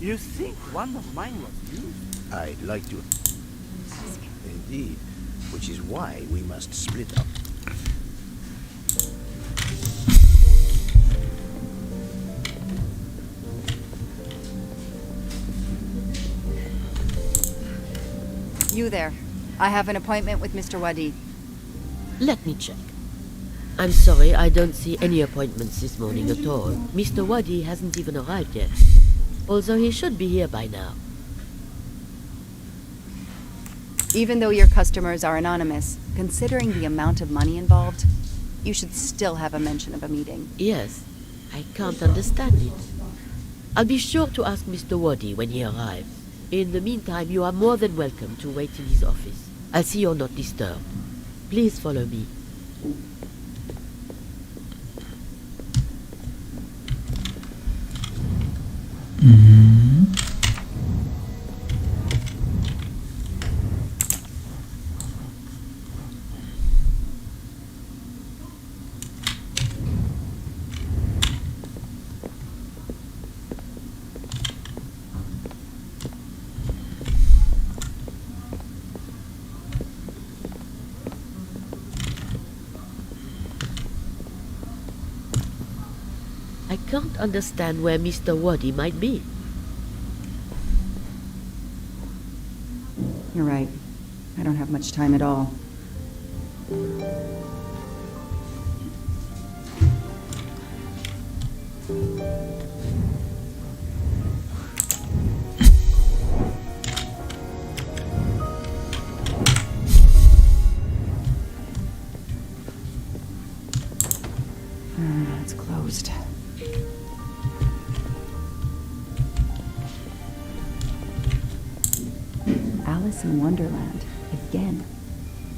S4: You think one of mine was used?
S2: I'd like to. Indeed, which is why we must split up.
S9: You there. I have an appointment with Mr. Wadi.
S11: Let me check. I'm sorry, I don't see any appointments this morning at all. Mr. Wadi hasn't even arrived yet. Although he should be here by now.
S9: Even though your customers are anonymous, considering the amount of money involved, you should still have a mention of a meeting.
S11: Yes, I can't understand it. I'll be sure to ask Mr. Wadi when he arrives. In the meantime, you are more than welcome to wait in his office. I'll see you're not disturbed. Please follow me. I can't understand where Mr. Wadi might be.
S9: You're right. I don't have much time at all. It's closed. Alice in Wonderland, again.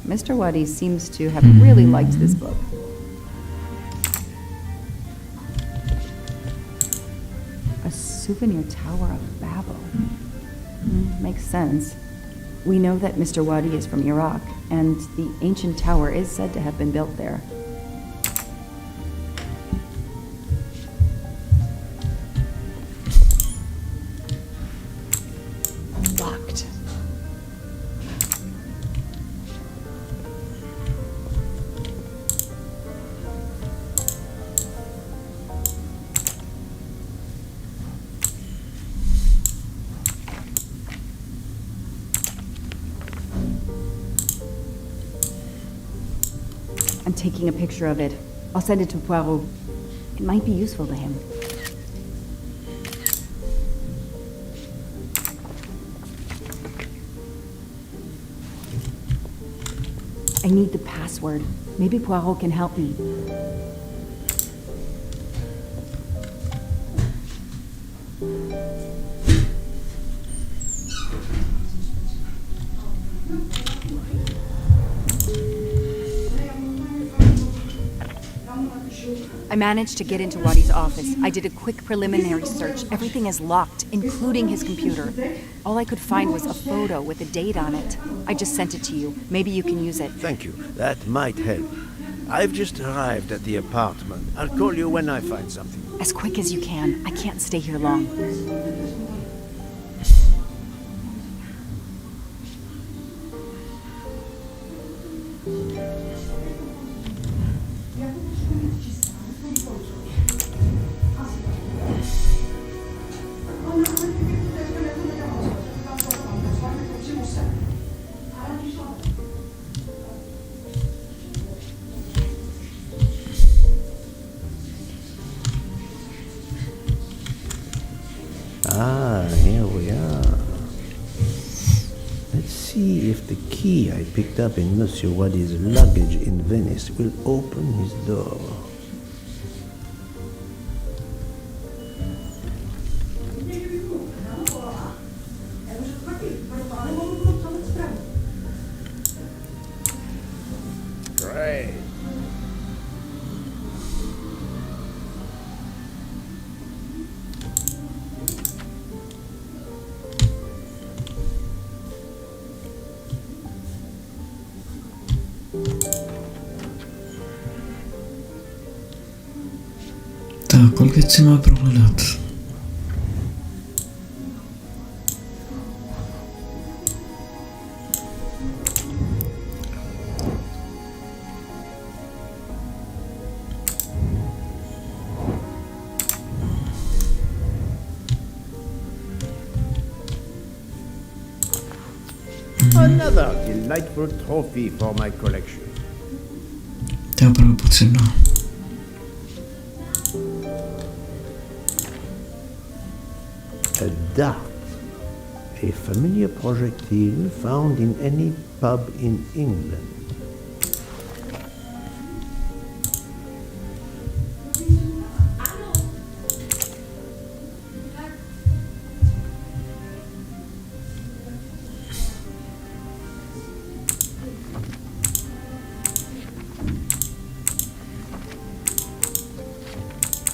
S9: Mr. Wadi seems to have really liked this book. A souvenir Tower of Babel. Makes sense. We know that Mr. Wadi is from Iraq, and the ancient tower is said to have been built there. Locked. I'm taking a picture of it. I'll send it to Poirot. It might be useful to him. I need the password. Maybe Poirot can help me. I managed to get into Wadi's office. I did a quick preliminary search. Everything is locked, including his computer. All I could find was a photo with a date on it. I just sent it to you. Maybe you can use it.
S2: Thank you. That might help. I've just arrived at the apartment. I'll call you when I find something.
S9: As quick as you can. I can't stay here long.
S2: here we are. Let's see if the key I picked up in Monsieur Waddy's luggage in Venice will open his door. Great.
S1: Tak, kolik věcí máme prohledat?
S2: Another delightful trophy for my collection.
S1: To je opravdu potřebná.
S2: A dart. A familiar projectile found in any pub in England.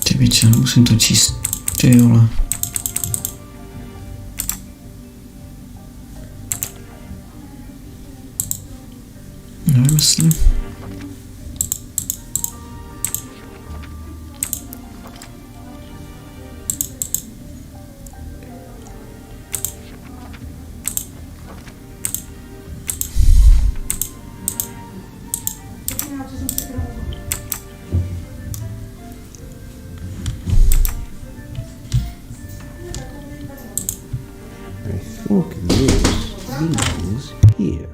S1: Ty biče, musím to číst. Ty vole. Nevím, jestli...
S2: I think this belongs here.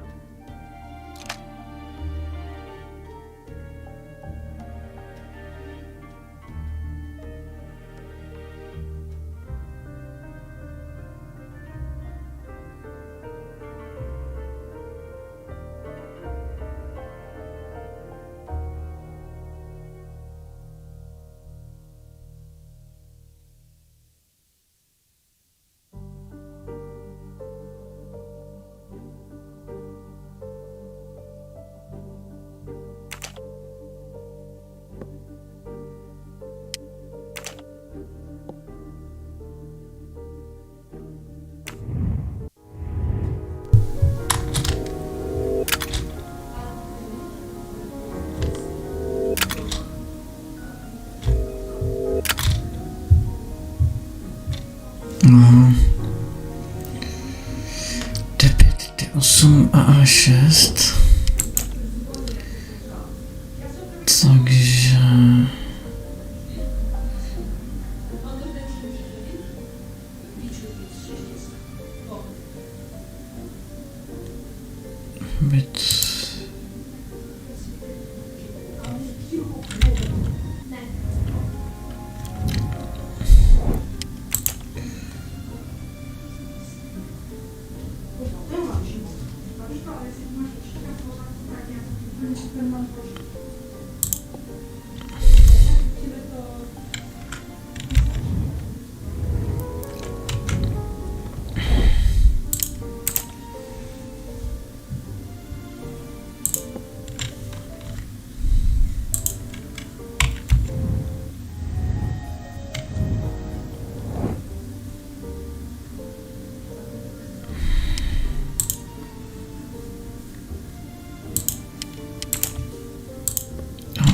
S1: No. D5, D8 a A6. Takže... Byt...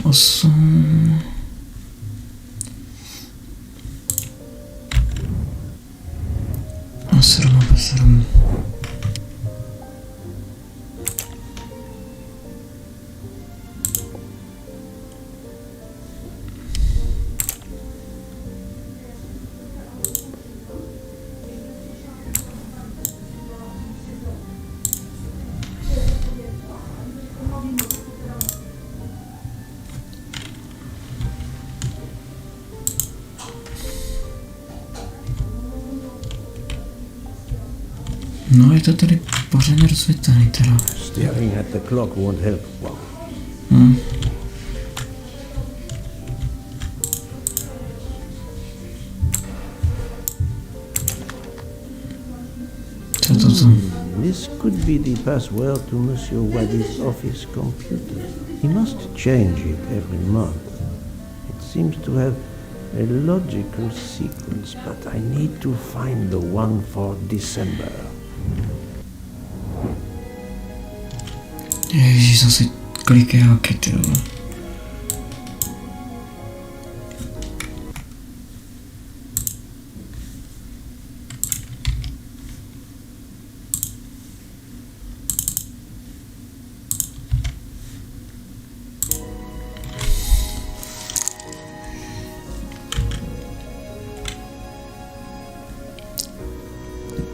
S1: A8... A7 a B7. No, je to tady pořádně rozsvětlený teda.
S2: Staring at the clock won't help. Wow.
S1: Co to?
S2: This could be the password to Monsieur Waddy's office computer. He must change it every month. It seems to have a logical sequence, but I need to find the one for December.
S1: Ježíš, zase klikáky, ty vole.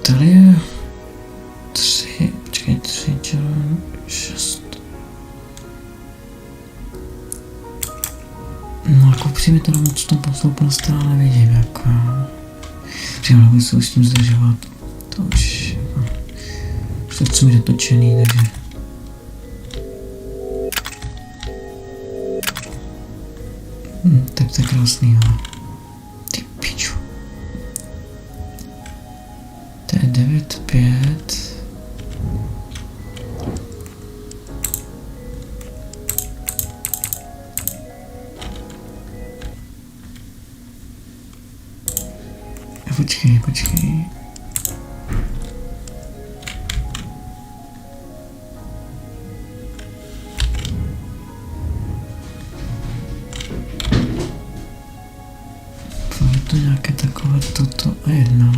S1: Tady je 3, 6. No jako upřímně teda moc tom posloupu na straně nevidím, jako přímo nebudu se s tím zdržovat, to už to chci mít dotočený, takže tak to je krásný, jo. Ty piču. To je 9-5. Počkej. Je to nějaké takové toto a jedno.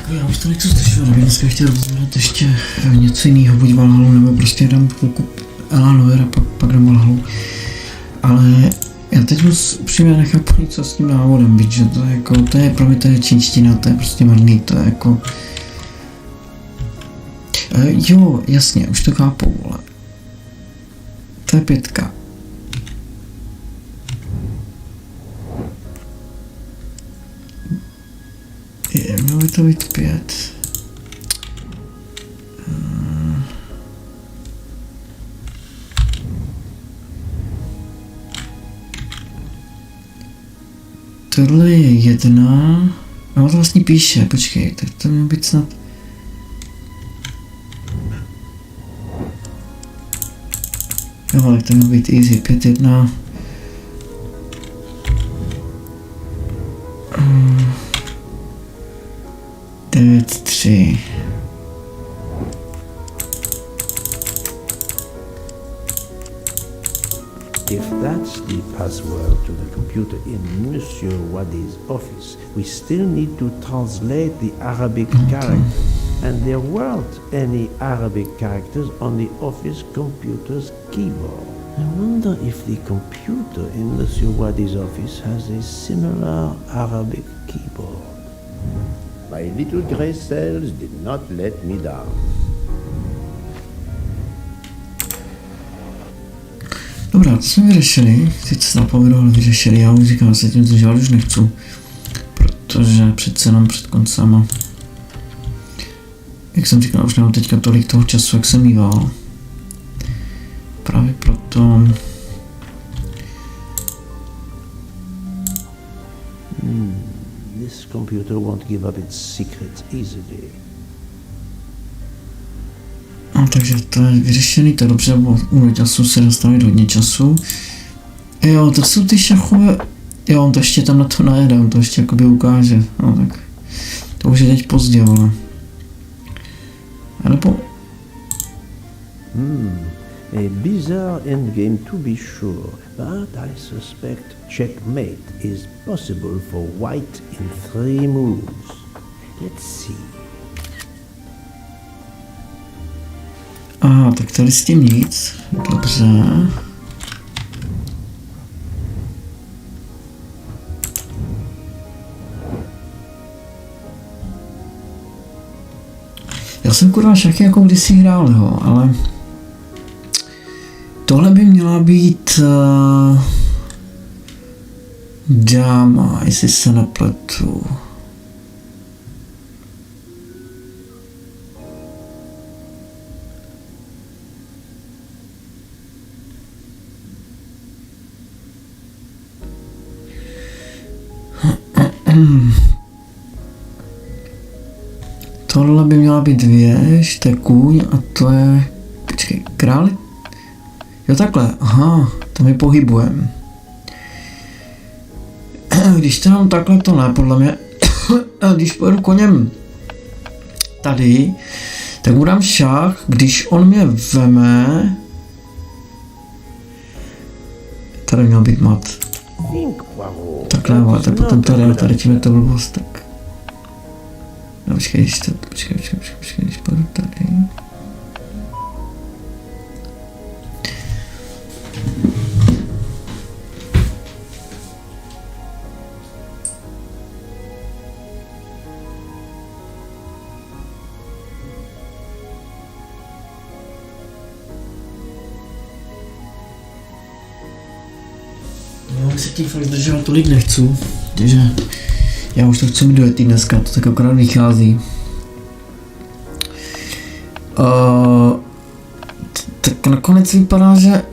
S1: Já už to nechci zdržovat, abych dneska chtěl rozvědět ještě něco jiného, buď Valhalu, nebo prostě dám chvilku Eleanor a pak dám Valhalu. Ale já teď moc upřímně nechápu nic s tím návodem, byť, že to je jako, to je pro mě to je čínština, to je prostě marný, to je jako... Jo, jasně, už to chápu, ale... To je 5. Mělo by to být 5. Tohle je 1. A on to vlastně píše, počkej, tak to mělo být snad... Jo, tak to mělo být easy, 5-1.
S2: If that's the password to the computer in Monsieur Waddy's office, we still need to translate the Arabic characters. And there weren't any Arabic characters on the office computer's keyboard. I wonder if the computer in Monsieur Waddy's office has a similar Arabic keyboard. My little grey cells did not let me down.
S1: Dobrá, to jsme vyřešili, teď se napovědalo, ale vyřešili, já už říkám, se tím zdržovat už nechci, protože přece jenom před koncama, jak jsem říkal, už nemám teďka tolik toho času, jak jsem mýval, právě proto...
S2: This computer won't give up its secrets easily.
S1: No, takže to je vyřešený, to je dobře, bo u času se dostavit hodně času. Jo, to jsou ty šachové, jo, on to ještě tam na to najede, on to ještě jakoby ukáže, no tak, to už je teď pozdě, ale. A nebo...
S2: A bizarre endgame to be sure, but I suspect checkmate is possible for white in 3 moves. Let's see.
S1: Aha, tak tady s tím nic. Dobře. Já jsem kurva šachy jako kdysi hrál, jo, ale tohle by měla být dáma, jestli se nepletu. Tohle by měla být věž, to je kůň a to je... Počkej, král? Jo takhle, aha, to my pohybujeme. Když to mám takhle, to ne, podle mě. Když pojedu koněm tady, tak mu dám šach, když on mě veme... Tady měl být mat. Takhle, ale tak potom tady tím je to blbost, tak... No počkej, když půjdu tady... Já se tím fakt zdržovat tolik nechci, takže já už to chci mít dojetý dneska, to tak akorát vychází. Tak nakonec vypadá, že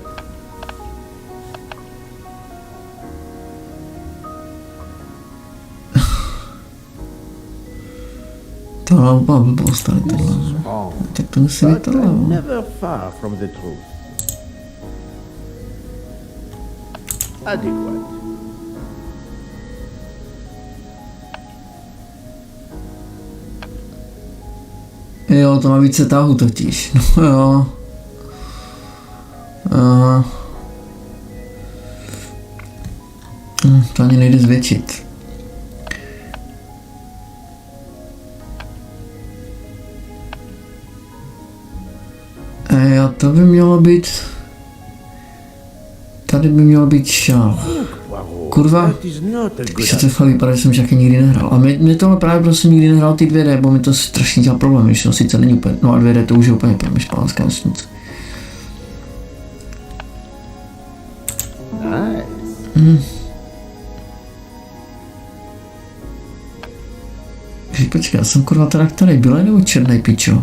S1: to byla blbost tady tohle. Tak to musí být tohle.
S2: Never far from the truth. Adequate.
S1: Jo, to má více táhu totiž, no jo. To ani nejde zvětšit. Jo, to by mělo být... Tady by mělo být šach. Kurva, když to fakt vypadá, že jsem šachy nikdy nehrál. A mě tohle právě prostě nikdy nehrál ty 2D, bo mi to strašně dělá problém, když to sice není úplně, no a 2D to už je úplně pro mě špalánská vesnice. Počkej, já jsem kurva teda který, bílej nebo černý pičo?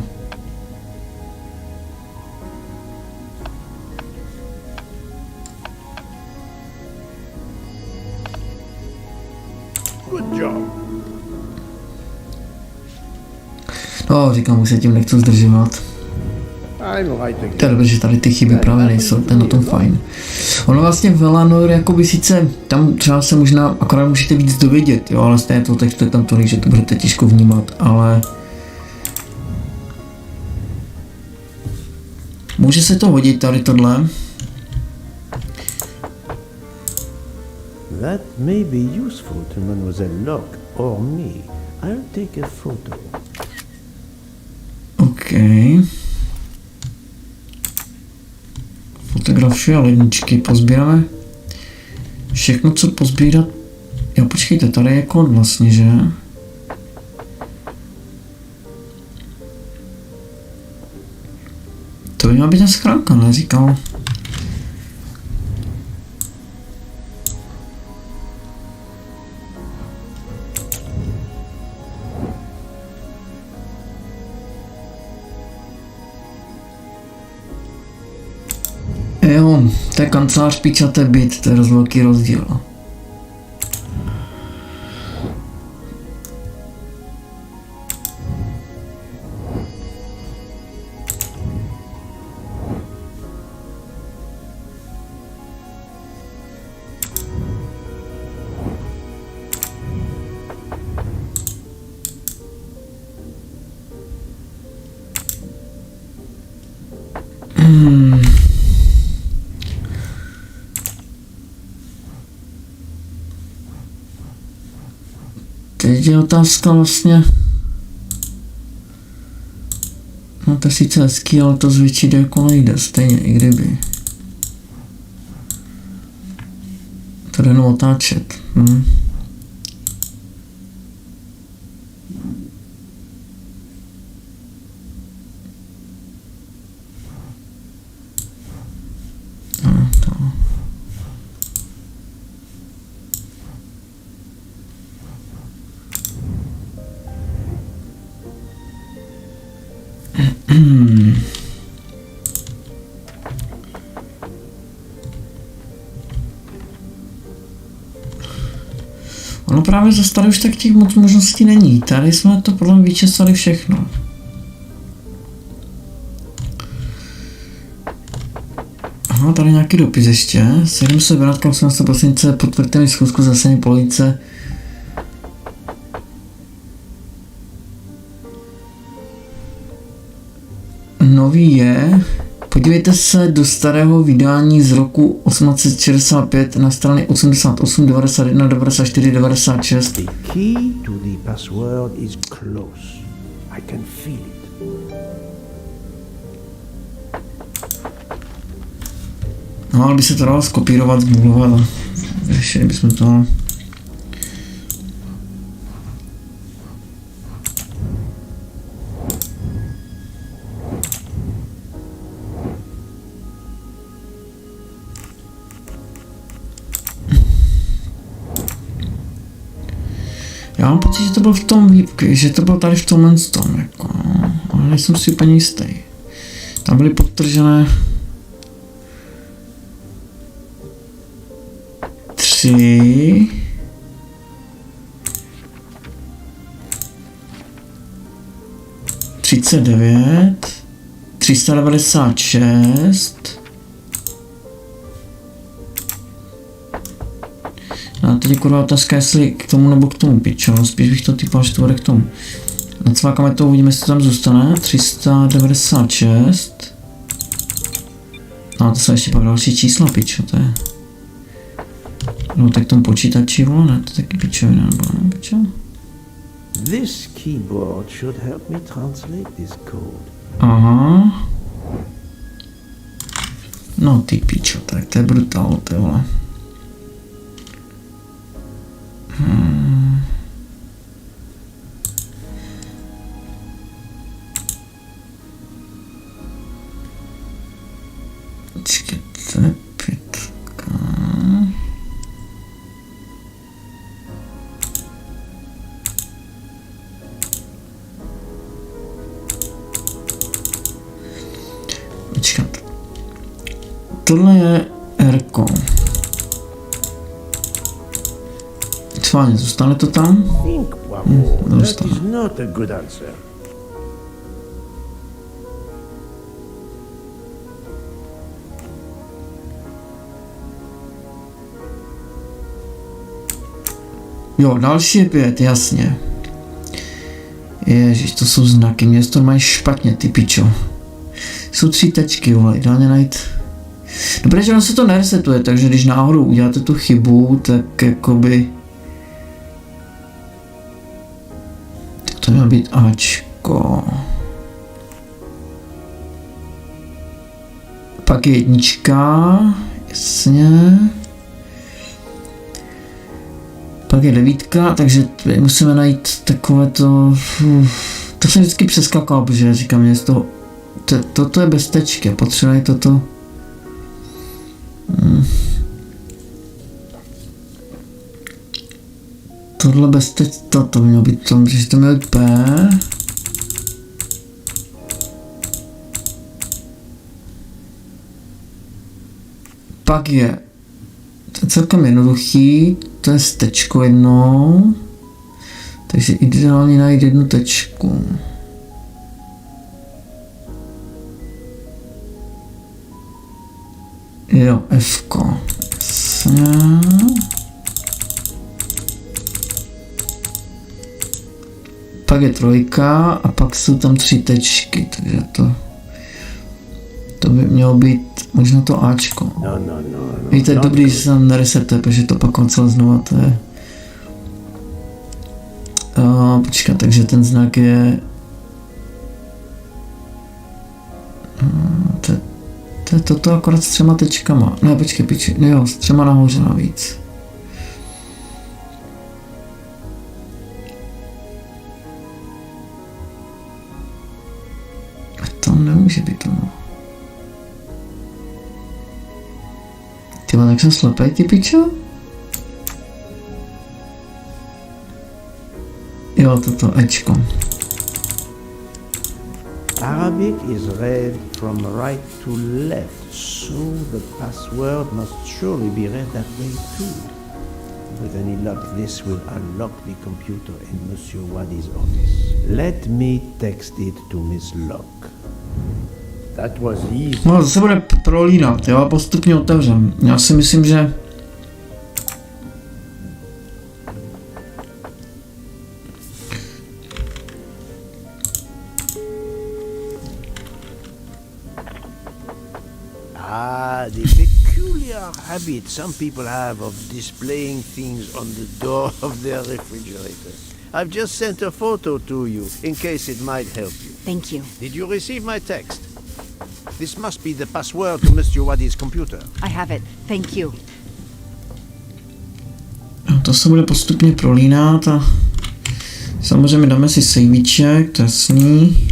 S1: No, říkám, už se tím nechci zdržovat. To je dobré, že tady ty chyby právě nejsou, to je na tom fajn. Ono vlastně Velanor, jakoby sice, tam třeba se možná, akorát můžete víc dovědět, jo, ale stejně toho textu je tam tolik, že to budete těžko vnímat, ale... Může se to hodit tady tohle.
S2: That may be useful to Mademoiselle Locke or me. I'll take a photo.
S1: OK. Fotografie a ledničky pozbíráme. Všechno, co pozbírat. Jo, počkejte, tady je kód vlastně, že? To by měla být ta schránka, ne? Říkal. Jo, to je kancelář píčaté byt, to je velký rozdíl. teď je otázka vlastně. No to je sice hezký, ale to zvětšit jako nejde, stejně, i kdyby. To jde jenom otáčet. Ono právě zase tady už tak těch moc možností není. Tady jsme to podle mě vyčesali všechno. Aha, tady nějaký dopis ještě. 700 vrátka 18. prosince, potvrďte mi schůzku zasení police. Nový je, podívejte se do starého vydání z roku 1865 na strany 88, 91, 94, 96.
S2: The key to the password is close. I can feel it.
S1: No, ale by se to dalo skopírovat, zmluvovat a řešili bychom to. Já mám pocit, že to bylo v tom výpky, že to bylo tady v tomhle tom, jako, ale nejsem si úplně jistý. Tam byly podtržené 3 39 396. A teď je kurva otázka, jestli k tomu nebo k tomu, pičo, spíš bych to typoval, že to bude k tomu. Nacvákáme to, uvidíme, jestli to tam zůstane. 396. No to jsou ještě pak další čísla, pičo, to je. No tak k tomu počítači, vole, ne, to je taky pičovina, nebo ne, pičo.
S2: This keyboard should help me translate this code.
S1: Aha. No ty pičo, tak to je brutál, to je, vole. Počkejte, 5. Počkat. Tohle je R-ko. Schválně, zůstane to tam?
S2: Think, Poirot. That is not a good answer.
S1: Jo, další je 5, jasně. Ježiš, to jsou znaky, mě to mají špatně, ty pičo. Jsou 3 tečky, vole, ideálně najít. Dobré, že ono se to neresetuje, takže když náhodou uděláte tu chybu, tak jakoby... Tak to mělo být Ačko. Pak je 1, jasně. Pak je 9, takže musíme najít takové to... To jsem vždycky přeskakal, protože říkám, mě z toho... Toto je bez tečky, potřebuji toto... Tohle bez tečky, toto by mělo být to, protože to mělo být P. Pak je... To je celkem jednoduchý, to je s tečkou jednou. Takže ideálně najít 1 tečku. Jo, F-ko. Pak je 3 a pak jsou tam 3 tečky, takže to by mělo být možná to Ačko.
S2: No.
S1: Víte, dobrý, že se tam neresetuje, protože to pak koncel znova, to je... počkat, takže ten znak je... To je toto akorát s 3 tečkama. Ne, počkej, jo, s 3 nahoře navíc. A to nemůže být ono. Tyba, tak jsem slepej, ty pičo? Jo, toto Ečko.
S2: Arabic is read from right to left, so the password must surely be read that way too. With any luck, this will unlock the computer in Monsieur Wadi's office. Let me text it to Miss Locke. That was easy.
S1: No, zase bude prolínat, jo, postupně otevřem. Já si myslím, že...
S2: The peculiar habit some people have of displaying things on the door of their refrigerator. I've just sent a photo to you, in case it might help you.
S9: Thank you.
S2: Did you receive my text? This must be the password to Mr. Wadi's computer.
S9: I have it. Thank you.
S1: To se bude postupně prolínat a... Samozřejmě dáme si sejvíček, to je jasný.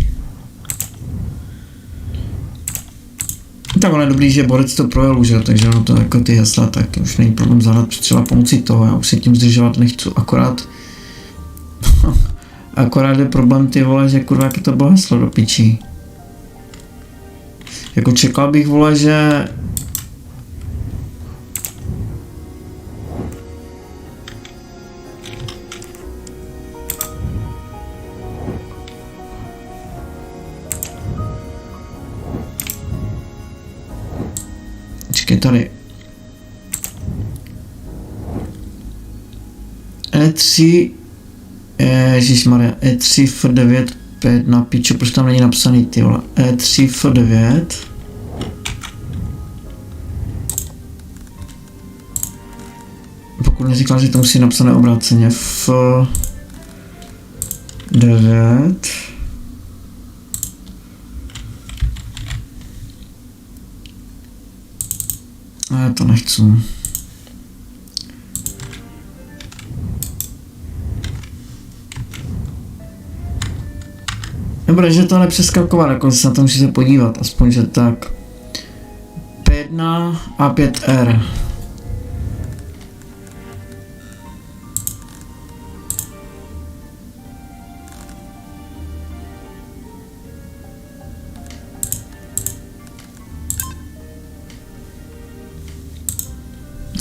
S1: Tak ono je dobrý, že borec to projel už, takže ono to jako ty hesla, tak už není problém zadat třeba pomocí toho, já už se tím zdržovat nechci, akorát je problém ty vole, že kurva, jaké to bylo heslo do pičí. Jako čekal bych vole, že... Tady E3 ježišmarja, E3 F9 5 na piču, proč tam není napsaný ty vole, E3 F9 pokud neříkal, že to musí napsané obráceně F9 a já to nechci. Dobré, že to nepřeskakovat, jako se na to musíte podívat, aspoň že tak. P1 a 5R.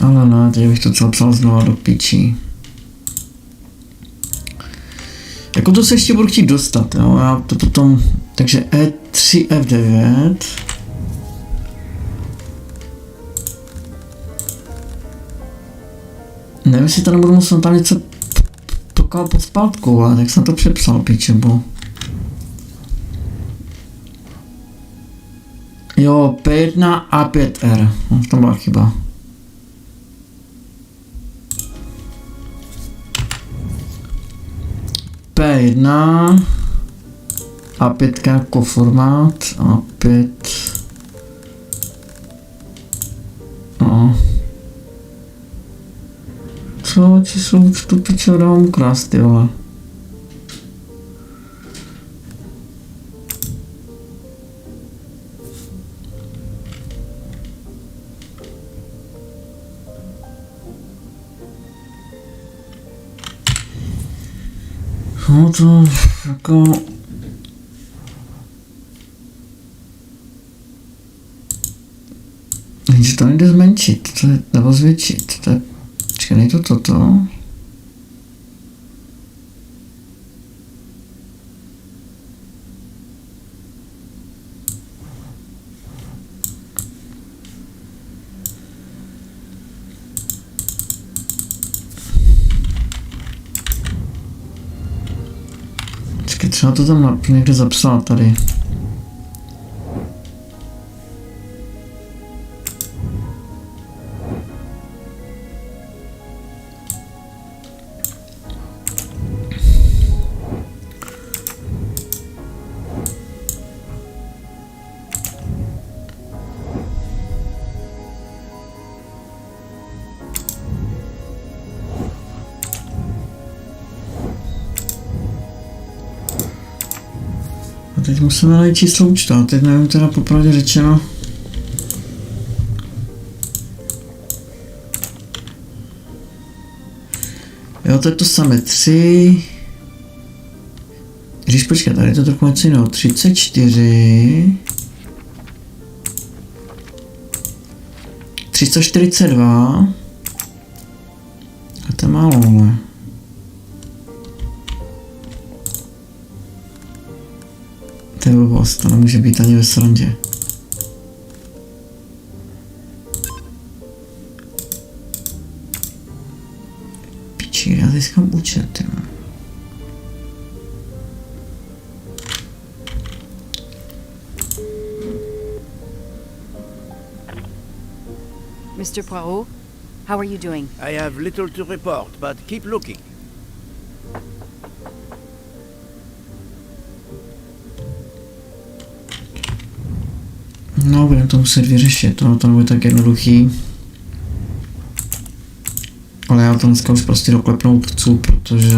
S1: Ale ne, teď bych to celé psal znova do pičí. Jako to se ještě budu chtít dostat, jo, já to potom, takže E3 F9. Nevím, jestli to nebudu muset tam něco pokládat pod zpátkou, ale tak jsem to přepsal, piče, bo. Jo, P1 a 5R, no, v tom byla chyba. P1 a 5 jako formát a 5 no. Co ti jsou vstupy, co dám ukrást, ty vole. No to jako... Jenže to nejde zmenšit, to je, nebo zvětšit, to je... Počkej, nejde to toto? Třeba to tam někde zapsat tady. A teď musíme najít číslo účtu, a teď nevím teda popravdě řečeno. Jo, to je to samé 3. Když počkat, tady je to trochu něco jiného. 34. 342. A to je málo, ale. To je blbost, to nemůže být ani ve srandě. Piči, já získám účet, jo.
S9: Mr. Poirot, how are you doing?
S2: I have little to report, but keep looking.
S1: No, budeme to muset vyřešit, to nebude tak jednoduchý. Ale já to dneska už prostě doklepnout chci, protože